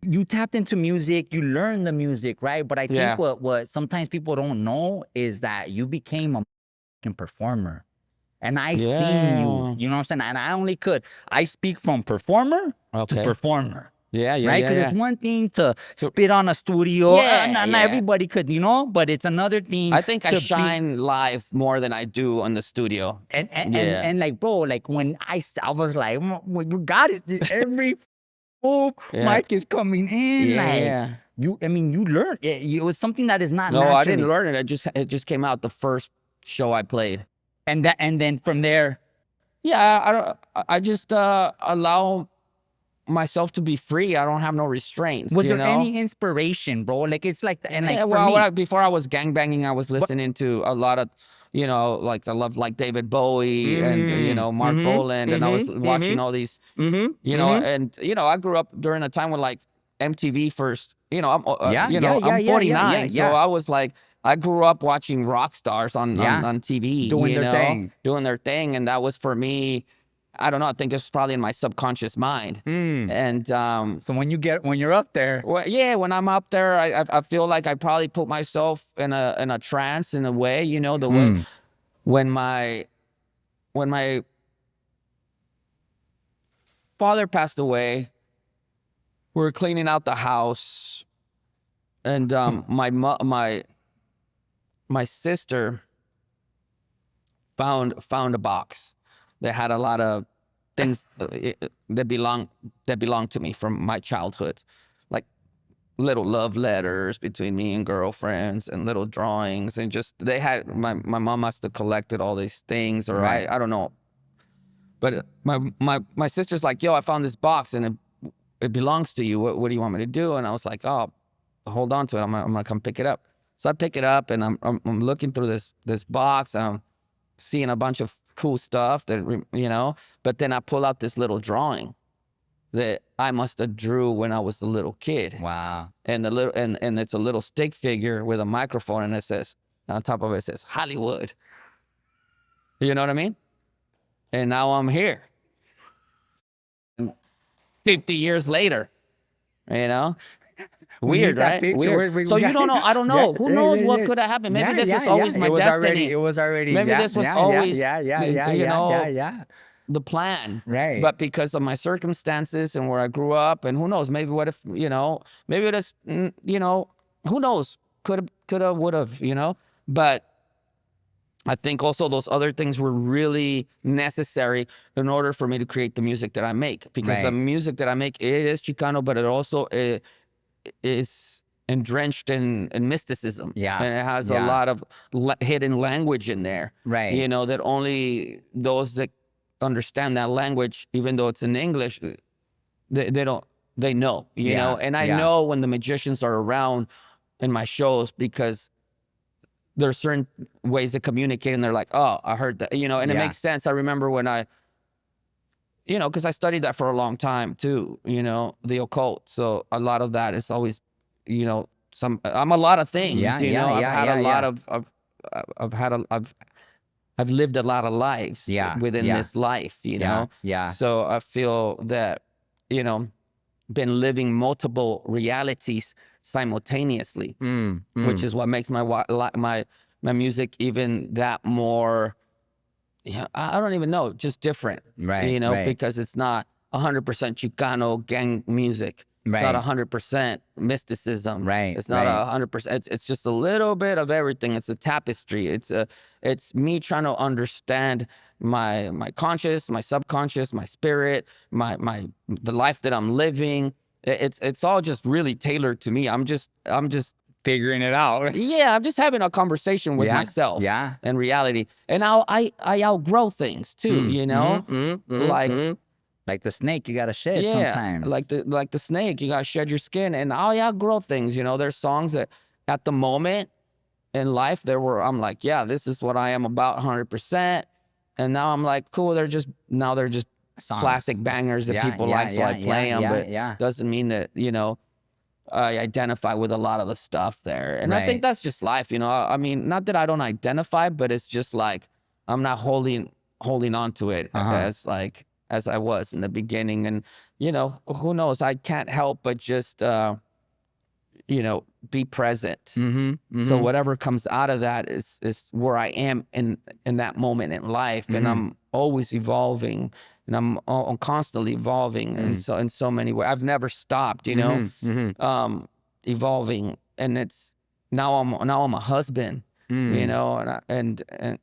you tapped into music, you learned the music, right? But I think Yeah. what sometimes people don't know is that you became a fucking performer. And I seen you, Yeah. you know what I'm saying? And I speak from performer to Okay. performer. Yeah. Yeah. Right? Yeah. Because it's Yeah. one thing to So, spit on a studio. yeah. Not Yeah. everybody could, you know, but it's another thing I think I to be shine live more than I do on the studio. Yeah. and like, bro, like when I was like, well, you got it. Every full Yeah. mic is coming in. Yeah. Like Yeah. I mean, you learned it was something that is not No, I naturally. didn't learn it. It just came out the first show I played. And then from there, Yeah. I don't. I just allow myself to be free. I don't have no restraints. was You there know. any inspiration, bro? Like it's like, and Yeah, like for well, me, before I was gangbanging, I was but listening to a lot of, you know, like I love like David Bowie and you know Mark Boland, and I was watching all these, you know, and you know I grew up during a time when like MTV first, you know, yeah, you yeah, know, yeah, I'm yeah, yeah, yeah, 49, so yeah, I was like, I grew up watching rock stars yeah, on TV, doing you their know, thing. doing their thing, and that was for me. I don't know. I think this was probably in my subconscious mind, and So when you're up there, well, yeah, when I'm up there, I feel like I probably put myself in a trance in a way, you know, the way when my father passed away, we were cleaning out the house, and my sister found a box that had a lot of things that belonged to me from my childhood, like little love letters between me and girlfriends and little drawings, and just they had my mom must have collected all these things, or right? I don't know, but my sister's like, yo, I found this box and it belongs to you, what do you want me to do? And I was like, oh, hold on to it, I'm gonna come pick it up. So I pick it up and I'm looking through this box, I'm seeing a bunch of cool stuff that you know, but then I pull out this little drawing that I must have drew when I was a little kid. Wow. And the little and it's a little stick figure with a microphone, and it says on top of it, it says Hollywood. You know what I mean? And now I'm here 50 years later, you know. We need Weird, that right? picture. Weird. So We you got, don't know. I don't yeah, know. Who yeah, knows yeah, what yeah. could have happened? Maybe Yeah, this was yeah, always yeah. my destiny. It was already, Maybe yeah, this was yeah, yeah, always, yeah, yeah, yeah, you yeah, yeah, know, yeah. the plan. Right. But because of my circumstances and where I grew up, and who knows, maybe what if, you know, maybe it is, you know, who knows, could have, would have, you know. But I think also those other things were really necessary in order for me to create the music that I make, because the Right. music that I make, it is Chicano, but it also is drenched in mysticism, Yeah. and it has a Yeah. lot of hidden language in there, Right. you know, that only those that understand that language, even though it's in English, they don't, they know, you know. Yeah. And I Yeah. know when the magicians are around in my shows, because there are certain ways to communicate, and they're like, oh, I heard that, you know, and it Yeah. makes sense. I remember when you know, because I studied that for a long time too, you know, the occult. So a lot of that is always, you know, I'm a lot of Yeah. things, you Yeah. know. I've Yeah. had a Yeah. lot Yeah. of I've lived a lot of lives Yeah. within Yeah. this life, you Yeah. know. Yeah. So I feel that, you know, been living multiple realities simultaneously, which is what makes my music even that more, yeah, I don't even know, just different, Right. you know, Right. because it's not 100% Chicano gang music. It's not Right. 100% mysticism. Right. It's not Right. 100%. It's just a little bit of everything. It's a tapestry. It's me trying to understand my conscious, my subconscious, my spirit, the life that I'm living. It's all just really tailored to me. I'm just Figuring it out. yeah, I'm just having a conversation with Yeah. myself Yeah. and reality. And I outgrow things too, Mm. Like Like the snake, you gotta shed yeah, like sometimes. the snake, you gotta shed your skin, and I outgrow things. There's songs that at the moment in life there were I'm like, yeah, this is what I am about 100%. And now I'm like, cool, they're just Songs. classic bangers that Yeah. people Yeah. like, so I Yeah. Yeah. play them, Yeah. but Yeah. doesn't mean that, I identify with a lot of the stuff there. And I think Right. that's just life, I mean, not that I don't identify, but it's just like I'm not holding on to it Uh huh. as I was in the beginning. And who knows? I can't help but just be present. Mm-hmm. So Mm-hmm. whatever comes out of that is where I am in that moment in life, and Mm-hmm. I'm always evolving, and I'm constantly evolving, and Mm. so in so many ways I've never stopped, Mm-hmm. Mm-hmm. evolving. And it's now I'm a husband, Mm. and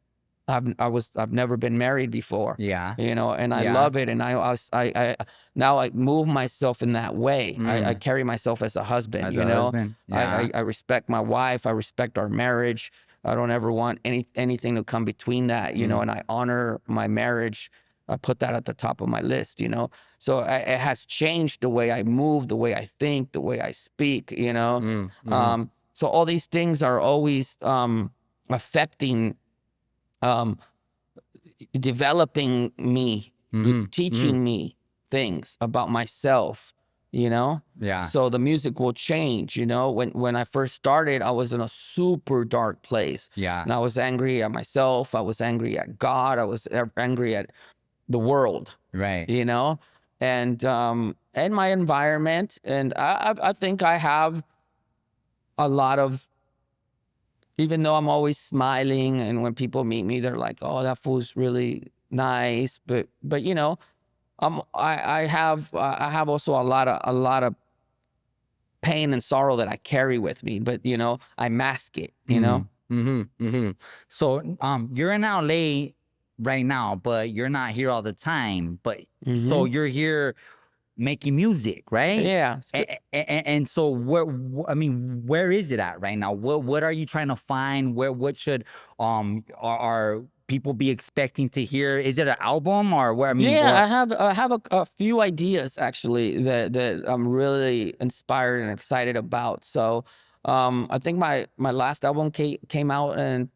I've never been married before, Yeah. and I Yeah. love it. And I now I move myself in that way. I Mm. carry myself as a husband, As a husband. I Yeah. I respect my wife. I respect our marriage. I don't ever want anything to come between that, Mm. and I honor my marriage. I put that at the top of my list, So it has changed the way I move, the way I think, the way I speak, Mm. Mm-hmm. So all these things are always affecting, um, developing me, Mm-hmm. Mm-hmm. teaching me things about myself, Yeah. So the music will change, When I first started, I was in a super dark place, Yeah. and I was angry at myself. I was angry at God. I was angry at the world, Right. you know, and my environment. And I think I have a lot of, even though I'm always smiling, and when people meet me, they're like, "Oh, that fool's really nice," but I have also a lot of pain and sorrow that I carry with me, but I mask it, Mm. Mm-hmm. Mm-hmm. So you're in LA right now, but you're not here all the time. But so Hmm. you're here making music, right? Yeah, it's good. And so I mean, where is it at right now? What are you trying to find? What should are people be expecting to hear? Is it an album or where? I mean, Yeah, or I have a few ideas actually that I'm really inspired and excited about. So, I think my last album came out in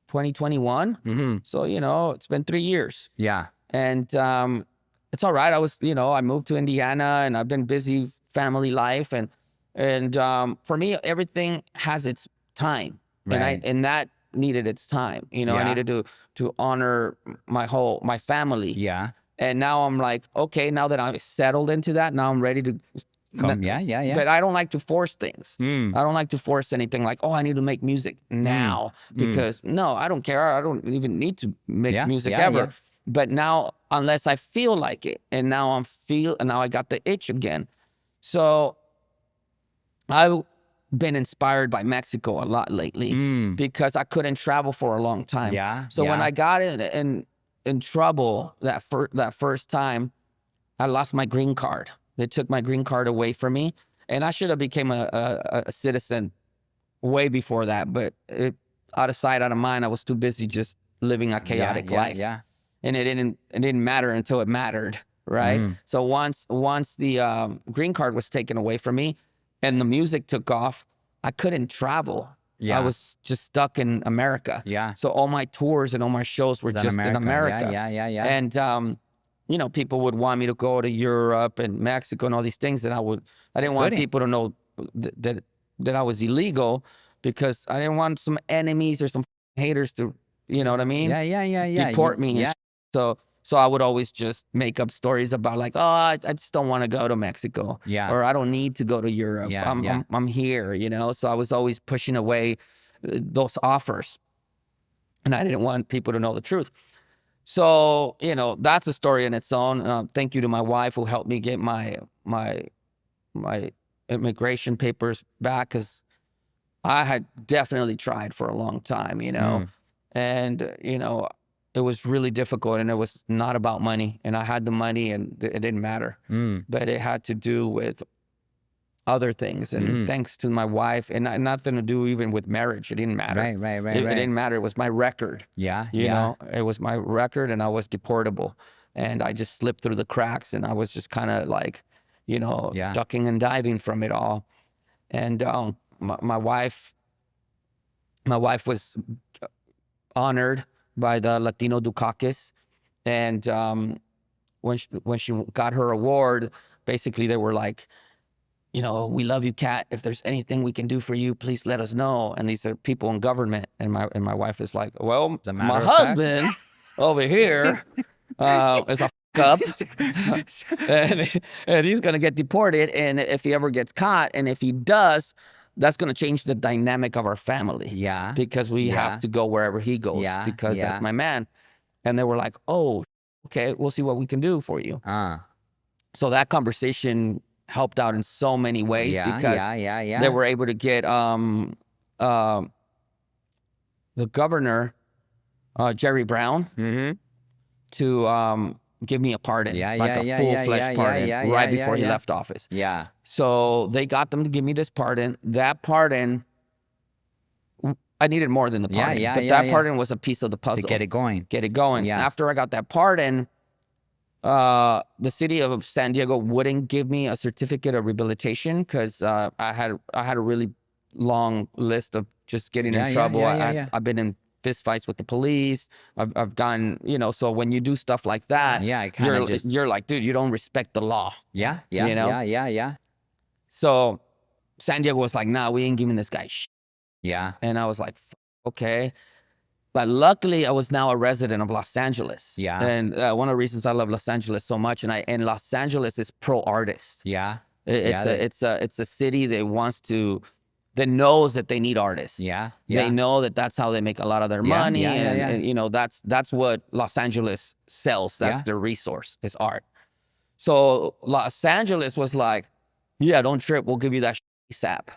2021. mm-hmm. So it's been 3 years, Yeah. and it's all right. I moved to Indiana, and I've been busy family life, and for me, everything has its time, Right. and that needed its time. I Yeah. needed to honor my family. Yeah. And now I'm like, okay, now that I've settled into that, now I'm ready to. Come. Yeah. Yeah. Yeah. But I don't like to force things. Mm. I don't like to force anything like, oh, I need to make music Mm. now, Mm. because no, I don't care. I don't even need to make Yeah. music Yeah. Yeah. ever. But now, unless I feel like it, and now I got the itch again. So I've been inspired by Mexico a lot lately, Mm. because I couldn't travel for a long time. Yeah. So when Yeah. I got in trouble that first time, I lost my green card. They took my green card away from me, and I should have became a citizen way before that. But out of sight, out of mind, I was too busy just living a Yeah. chaotic Yeah. life, Yeah. and it didn't matter until it mattered, right? Mm. So once the green card was taken away from me, and the music took off, I couldn't travel. I Yeah. was just stuck in America. Yeah. So all my tours and all my shows were Than just in America. Yeah. America, Yeah. Yeah. Yeah. and people would want me to go to Europe and Mexico and all these things, and I didn't want Couldn't. people to know that I was illegal, because I didn't want some enemies or some haters to, you know what I mean, Yeah. Yeah. Yeah. Yeah. deport me. And Yeah. so I would always just make up stories about like, oh, I just don't want to go to Mexico, Yeah. or I don't need to go to Europe. Yeah. I'm Yeah. I'm I'm here, So I was always pushing away those offers, and I didn't want people to know the truth. So, that's a story in its own. Thank you to my wife who helped me get my my immigration papers back, because I had definitely tried for a long time, and it was really difficult, and it was not about money, and I had the money, and it didn't matter, but it had to do with other things, and thanks to my wife, and nothing to do even with marriage. It didn't matter. It didn't matter. It was my record. Yeah, It was my record, and I was deportable, and I just slipped through the cracks, and I was just kind of like, ducking and diving from it all. And my wife was honored by the Latino Dukakis, and when she got her award, basically they were like, we love you, Kat. If there's anything we can do for you, please let us know. And these are people in government. And my wife is like, well, my husband over here is a up, and he's gonna get deported. And if he ever gets caught, and if he does, that's gonna change the dynamic of our family. Yeah. Because we have to go wherever he goes. Because that's my man. And they were like, oh, okay, we'll see what we can do for you. So that conversation helped out in so many ways, because they were able to get the governor, Jerry Brown, to give me a pardon, like a full-fledged pardon, right before he left office. So they got them to give me this pardon. That pardon, I needed more than the pardon, but that pardon was a piece of the puzzle. To get it going. After I got that pardon, the city of San Diego wouldn't give me a certificate of rehabilitation, because I had a really long list of just getting in trouble. I've been in fist fights with the police. I've gotten, so when you do stuff like that, you're like, dude, you don't respect the law. So San Diego was like, nah, we ain't giving this guy shit. And I was like, okay. But luckily, I was now a resident of Los Angeles. And one of the reasons I love Los Angeles so much, and Los Angeles is pro-artist. It's a city that knows that they need artists. They know that that's how they make a lot of their money. And that's what Los Angeles sells. That's their resource, is art. So Los Angeles was like, yeah, don't trip. We'll give you that sap.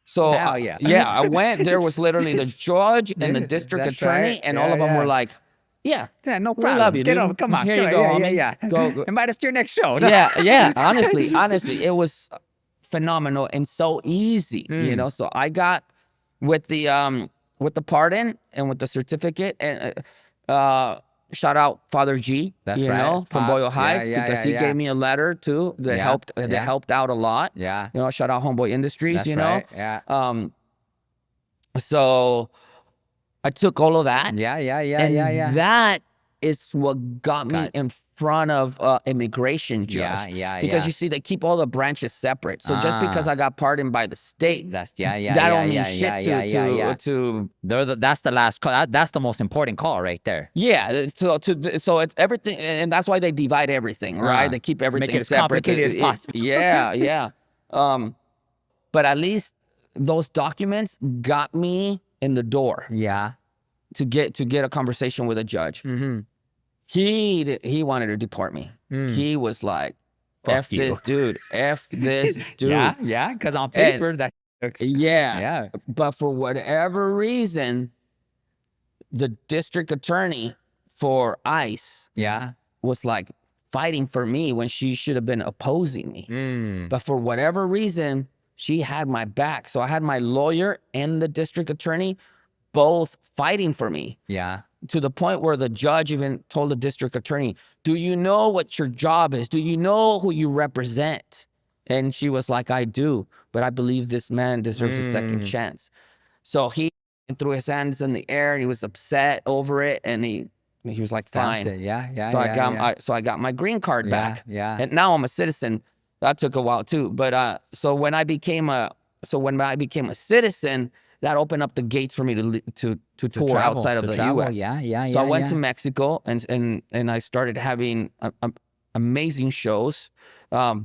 So I went. There was literally the judge and the district attorney, and all of them were like, "Yeah, no problem. We love you, dude. Get over. Come on, here you go, go. Invite us to your next show." Honestly, it was phenomenal and so easy. So I got with the pardon and with the certificate, and shout out Father G, from Boyle Heights, because he gave me a letter too that helped out a lot. Shout out Homeboy Industries. So I took all of that. And that is what got me in front of immigration judge. Because you see, they keep all the branches separate. So just because I got pardoned by the state, that don't mean shit to that's the last call. That's the most important call right there. So it's everything, and that's why they divide everything, right? They keep everything make it separate. As complicated as possible. But at least those documents got me in the door. To get a conversation with a judge. He wanted to deport me. He was like, F this dude. F this dude. Because on paper, that looks... But for whatever reason, the district attorney for ICE was like fighting for me when she should have been opposing me. But for whatever reason, she had my back. So I had my lawyer and the district attorney both fighting for me. To the point where the judge even told the district attorney, do you know what your job is? Do you know who you represent? And she was like, I do, but I believe this man deserves a second chance. So he threw his hands in the air, and he was upset over it, and he was like, fine. So I got my green card back. And now I'm a citizen. That took a while too. But so when I became a citizen, that opened up the gates for me to tour outside of the U.S. So I went to Mexico, and I started having amazing shows,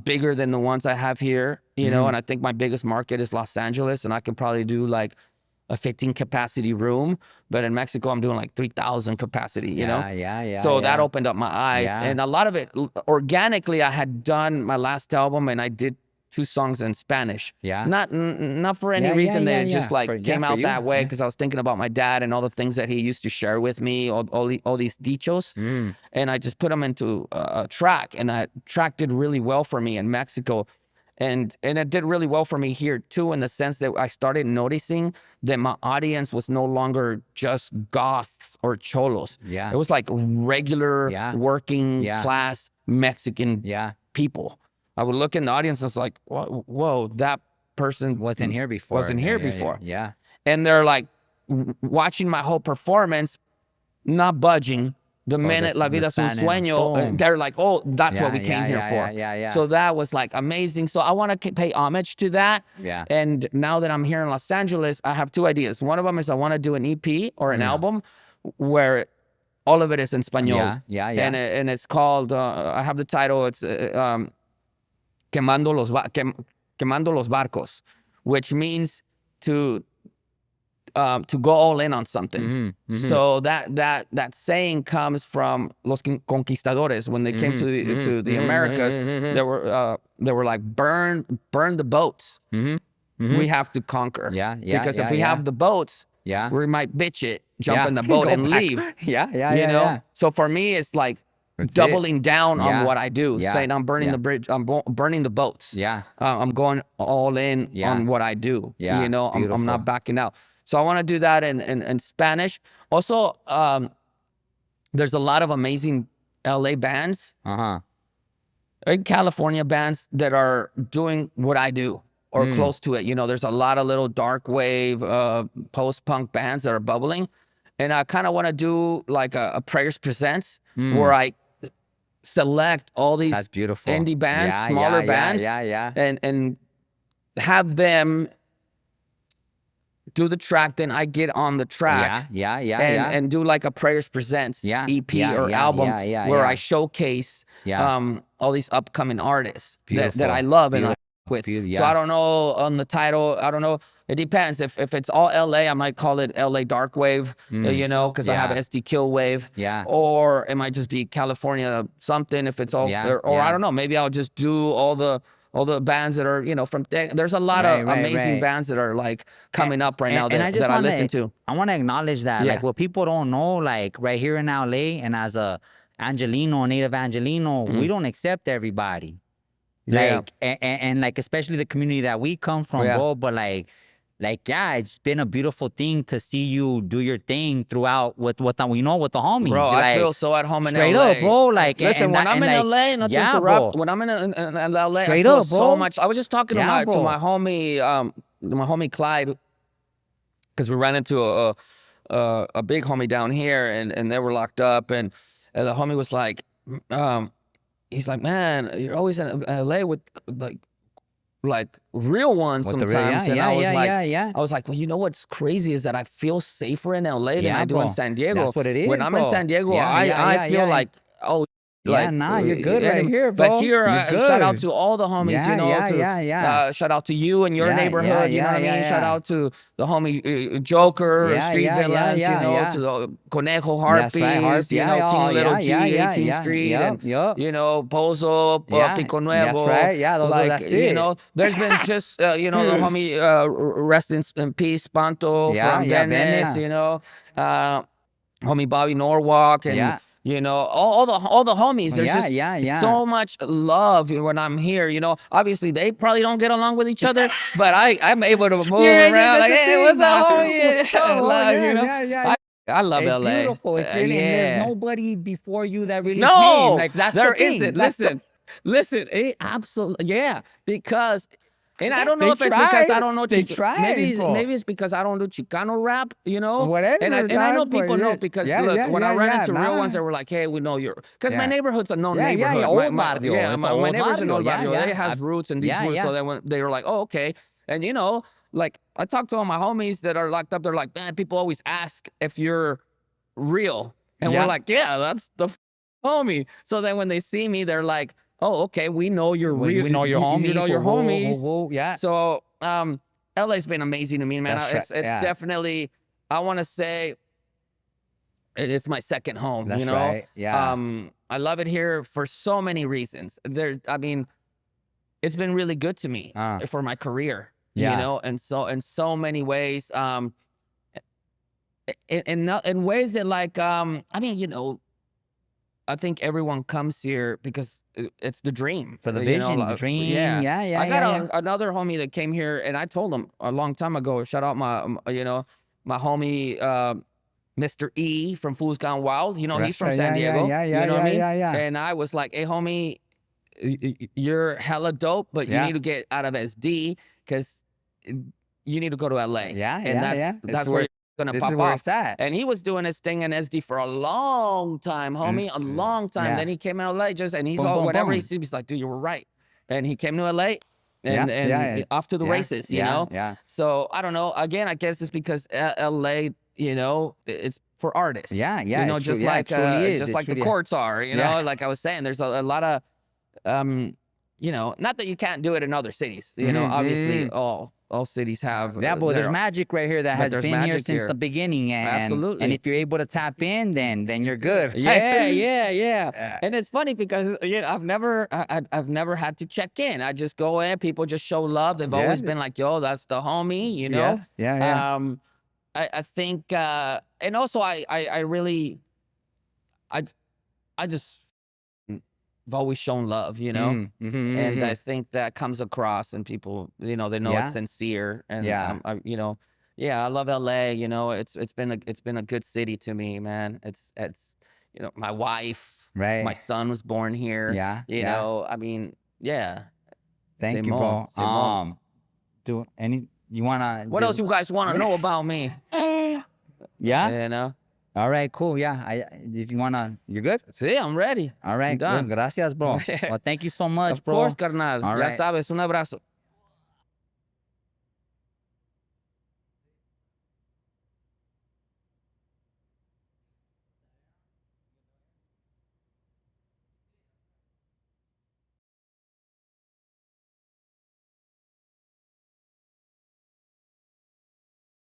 bigger than the ones I have here, and I think my biggest market is Los Angeles, and I can probably do like a 15 capacity room, but in Mexico I'm doing like 3,000 capacity, So that opened up my eyes, and a lot of it organically. I had done my last album, and I did 2 songs in Spanish. Yeah. Not for any Yeah, reason. yeah, They just like came for out you. that way Yeah. because I was thinking about my dad and all the things that he used to share with me, all these dichos, and I just put them into a track, and that track did really well for me in Mexico. And it did really well for me here too, in the sense that I started noticing that my audience was no longer just goths or cholos. Yeah. It was like regular Yeah. working Yeah. class Mexican Yeah. people. I would look in the audience and it's like, whoa, that person Wasn't here before. wasn't here Yeah, before. Yeah. And they're like watching my whole performance, not budging. The minute La Vida es un sueño, they're like, oh, that's what we came here for. Yeah. So that was like amazing. So I want to pay homage to that. Yeah. And now that I'm here in Los Angeles, I have 2 ideas. One of them is I want to do an EP or an album where all of it is in Espanol. Yeah. And it's called, I have the title, it's Quemando los Barcos, which means to go all in on something. So that saying comes from los conquistadores. When they came to the Americas, they were like, burn the boats. We have to conquer. Because if we have the boats, we might bitch it, jump in the boat and leave. Yeah. So for me, it's like doubling down on what I do, saying I'm burning the bridge, I'm burning the boats. I'm going all in on what I do. I'm not backing out. So I want to do that in Spanish. Also, there's a lot of amazing LA bands, and California bands that are doing what I do or close to it. There's a lot of little dark wave, post-punk bands that are bubbling. And I kind of want to do like a Prayers Presents where I select all these indie bands, smaller bands, and have them do the track, then I get on the track and do like a Prayers Presents EP or album where I showcase all these upcoming artists that I love and I with. So I don't know on the title, I don't know. It depends. If it's all LA, I might call it LA Dark Wave, because I have SD Kill Wave. Or it might just be California something if it's all, or I don't know, maybe I'll just do all the bands that are, from there's a lot of amazing bands that are like coming up right now that I listen to. I want to acknowledge that, like what people don't know, like right here in LA, and as a Angelino, native Angelino, we don't accept everybody. Like, and like, especially the community that we come from, bro, but like, it's been a beautiful thing to see you do your thing throughout with the homies. Bro, like, I feel so at home in LA. Straight up, bro. Like, listen, when I'm in LA, not to interrupt, when I'm in LA, I feel so much. I was just talking to my homie Clyde, because we ran into a big homie down here, and they were locked up, and the homie was like, he's like, man, you're always in LA with like real ones sometimes. And I was like, well, you know what's crazy is that I feel safer in LA than I do in San Diego. That's what it is, when I'm in San Diego, I feel like, oh, you're good right here, bro. But here, shout out to all the homies, shout out to you and your neighborhood, you know what I mean? Shout out to the homie Joker, Street Villas, to the Conejo Harpies, King Little G, 18th Street, and, Pozo, Pico Nuevo. That's it. There's been just, the homie, rest in peace, Panto from Venice, homie Bobby Norwalk, and all the homies. There's just so much love when I'm here. Obviously they probably don't get along with each other, but I'm able to move around like, hey, what's up, homie? I love it's LA. Beautiful. It's really, and there's nobody before you that really came. Like, that's there the thing. Isn't. Listen, absolutely, because. And I don't know if it's because I don't know Chicano. Maybe it's because I don't do Chicano rap, Whatever. And I know people know because look, when I ran into real ones that were like, hey, we know you're, because my neighborhood's a known neighborhood. My neighbor's an old barrio. It has roots and deep roots. So they were like, oh, okay. And like I talked to all my homies that are locked up. They're like, man, people always ask if you're real, and we're like, yeah, that's the homie. So then when they see me, they're like, oh, okay, we know you're real. We know your homies. You know your homies. Yeah. So, LA's been amazing to me, man. It's definitely, I want to say, it's my second home. That's right. Yeah. I love it here for so many reasons. it's been really good to me for my career, you Yeah. know, and so in so many ways, in ways that like, I mean, you know, I think everyone comes here because it's the dream, For the you know. vision, the Like, dream. yeah, Yeah, I yeah, got yeah, yeah. another homie that came here, and I told him a long time ago. Shout out my, you know, my homie, Mr. E from Fools Gone Wild. You know, he's That's from right. San Yeah, yeah, Diego. yeah, You yeah, know what I yeah, mean? yeah, yeah. And I was like, "Hey, homie, you're hella dope, but you Yeah. need to get out of SD because you need to go to LA, Yeah, and yeah, yeah. that's where you're gonna This is pop where off." it's at. And he was doing his thing in SD for a long time, homie, a long time. Yeah. Then he came out LA just, and he's Boom, all boom, whatever he boom. sees, he's like, "Dude, you were right." And he came to LA, Yeah, and yeah, off to the yeah, races, you yeah, know. yeah. So I don't know. Again, I guess it's because LA, you know, it's for artists. Yeah, You yeah, know, it truly is. just It like the truly courts are. You yeah. know, like I was saying, there's a lot of you know, not that you can't do it in other cities. You know, Mhm, obviously mhm. all cities have Yeah, but there's magic right here that but has there's been here magic since the here. beginning, and Absolutely. if you're able to tap in, then you're good, right? Yeah, yeah, yeah. Yeah. And it's funny because I've never had to check in. I just go in, people just show love. They've Yeah, always been like, "Yo, that's the homie," you yeah, know. yeah, yeah. Um, I think, and also I really I I just have always shown love, you know. Mhm, mhm, And I mhm. think that comes across, and people, you know, they know it's Yeah, sincere. And yeah. you know, yeah, I love LA. You know, it's been a good city to me, man. It's you know, my wife, my Right. son was born here. Yeah, You yeah. know, I mean, yeah, Thank you, Simon, bro. Simon. Do any you wanna What else do you guys want to know about me? Yeah? You know, All right, cool. Yeah. If you wanna you're good? see, I'm ready. All I'm right, good. done. Gracias, bro. Well, thank you so much, Of course, bro. carnal. All Ya right. sabes, un abrazo.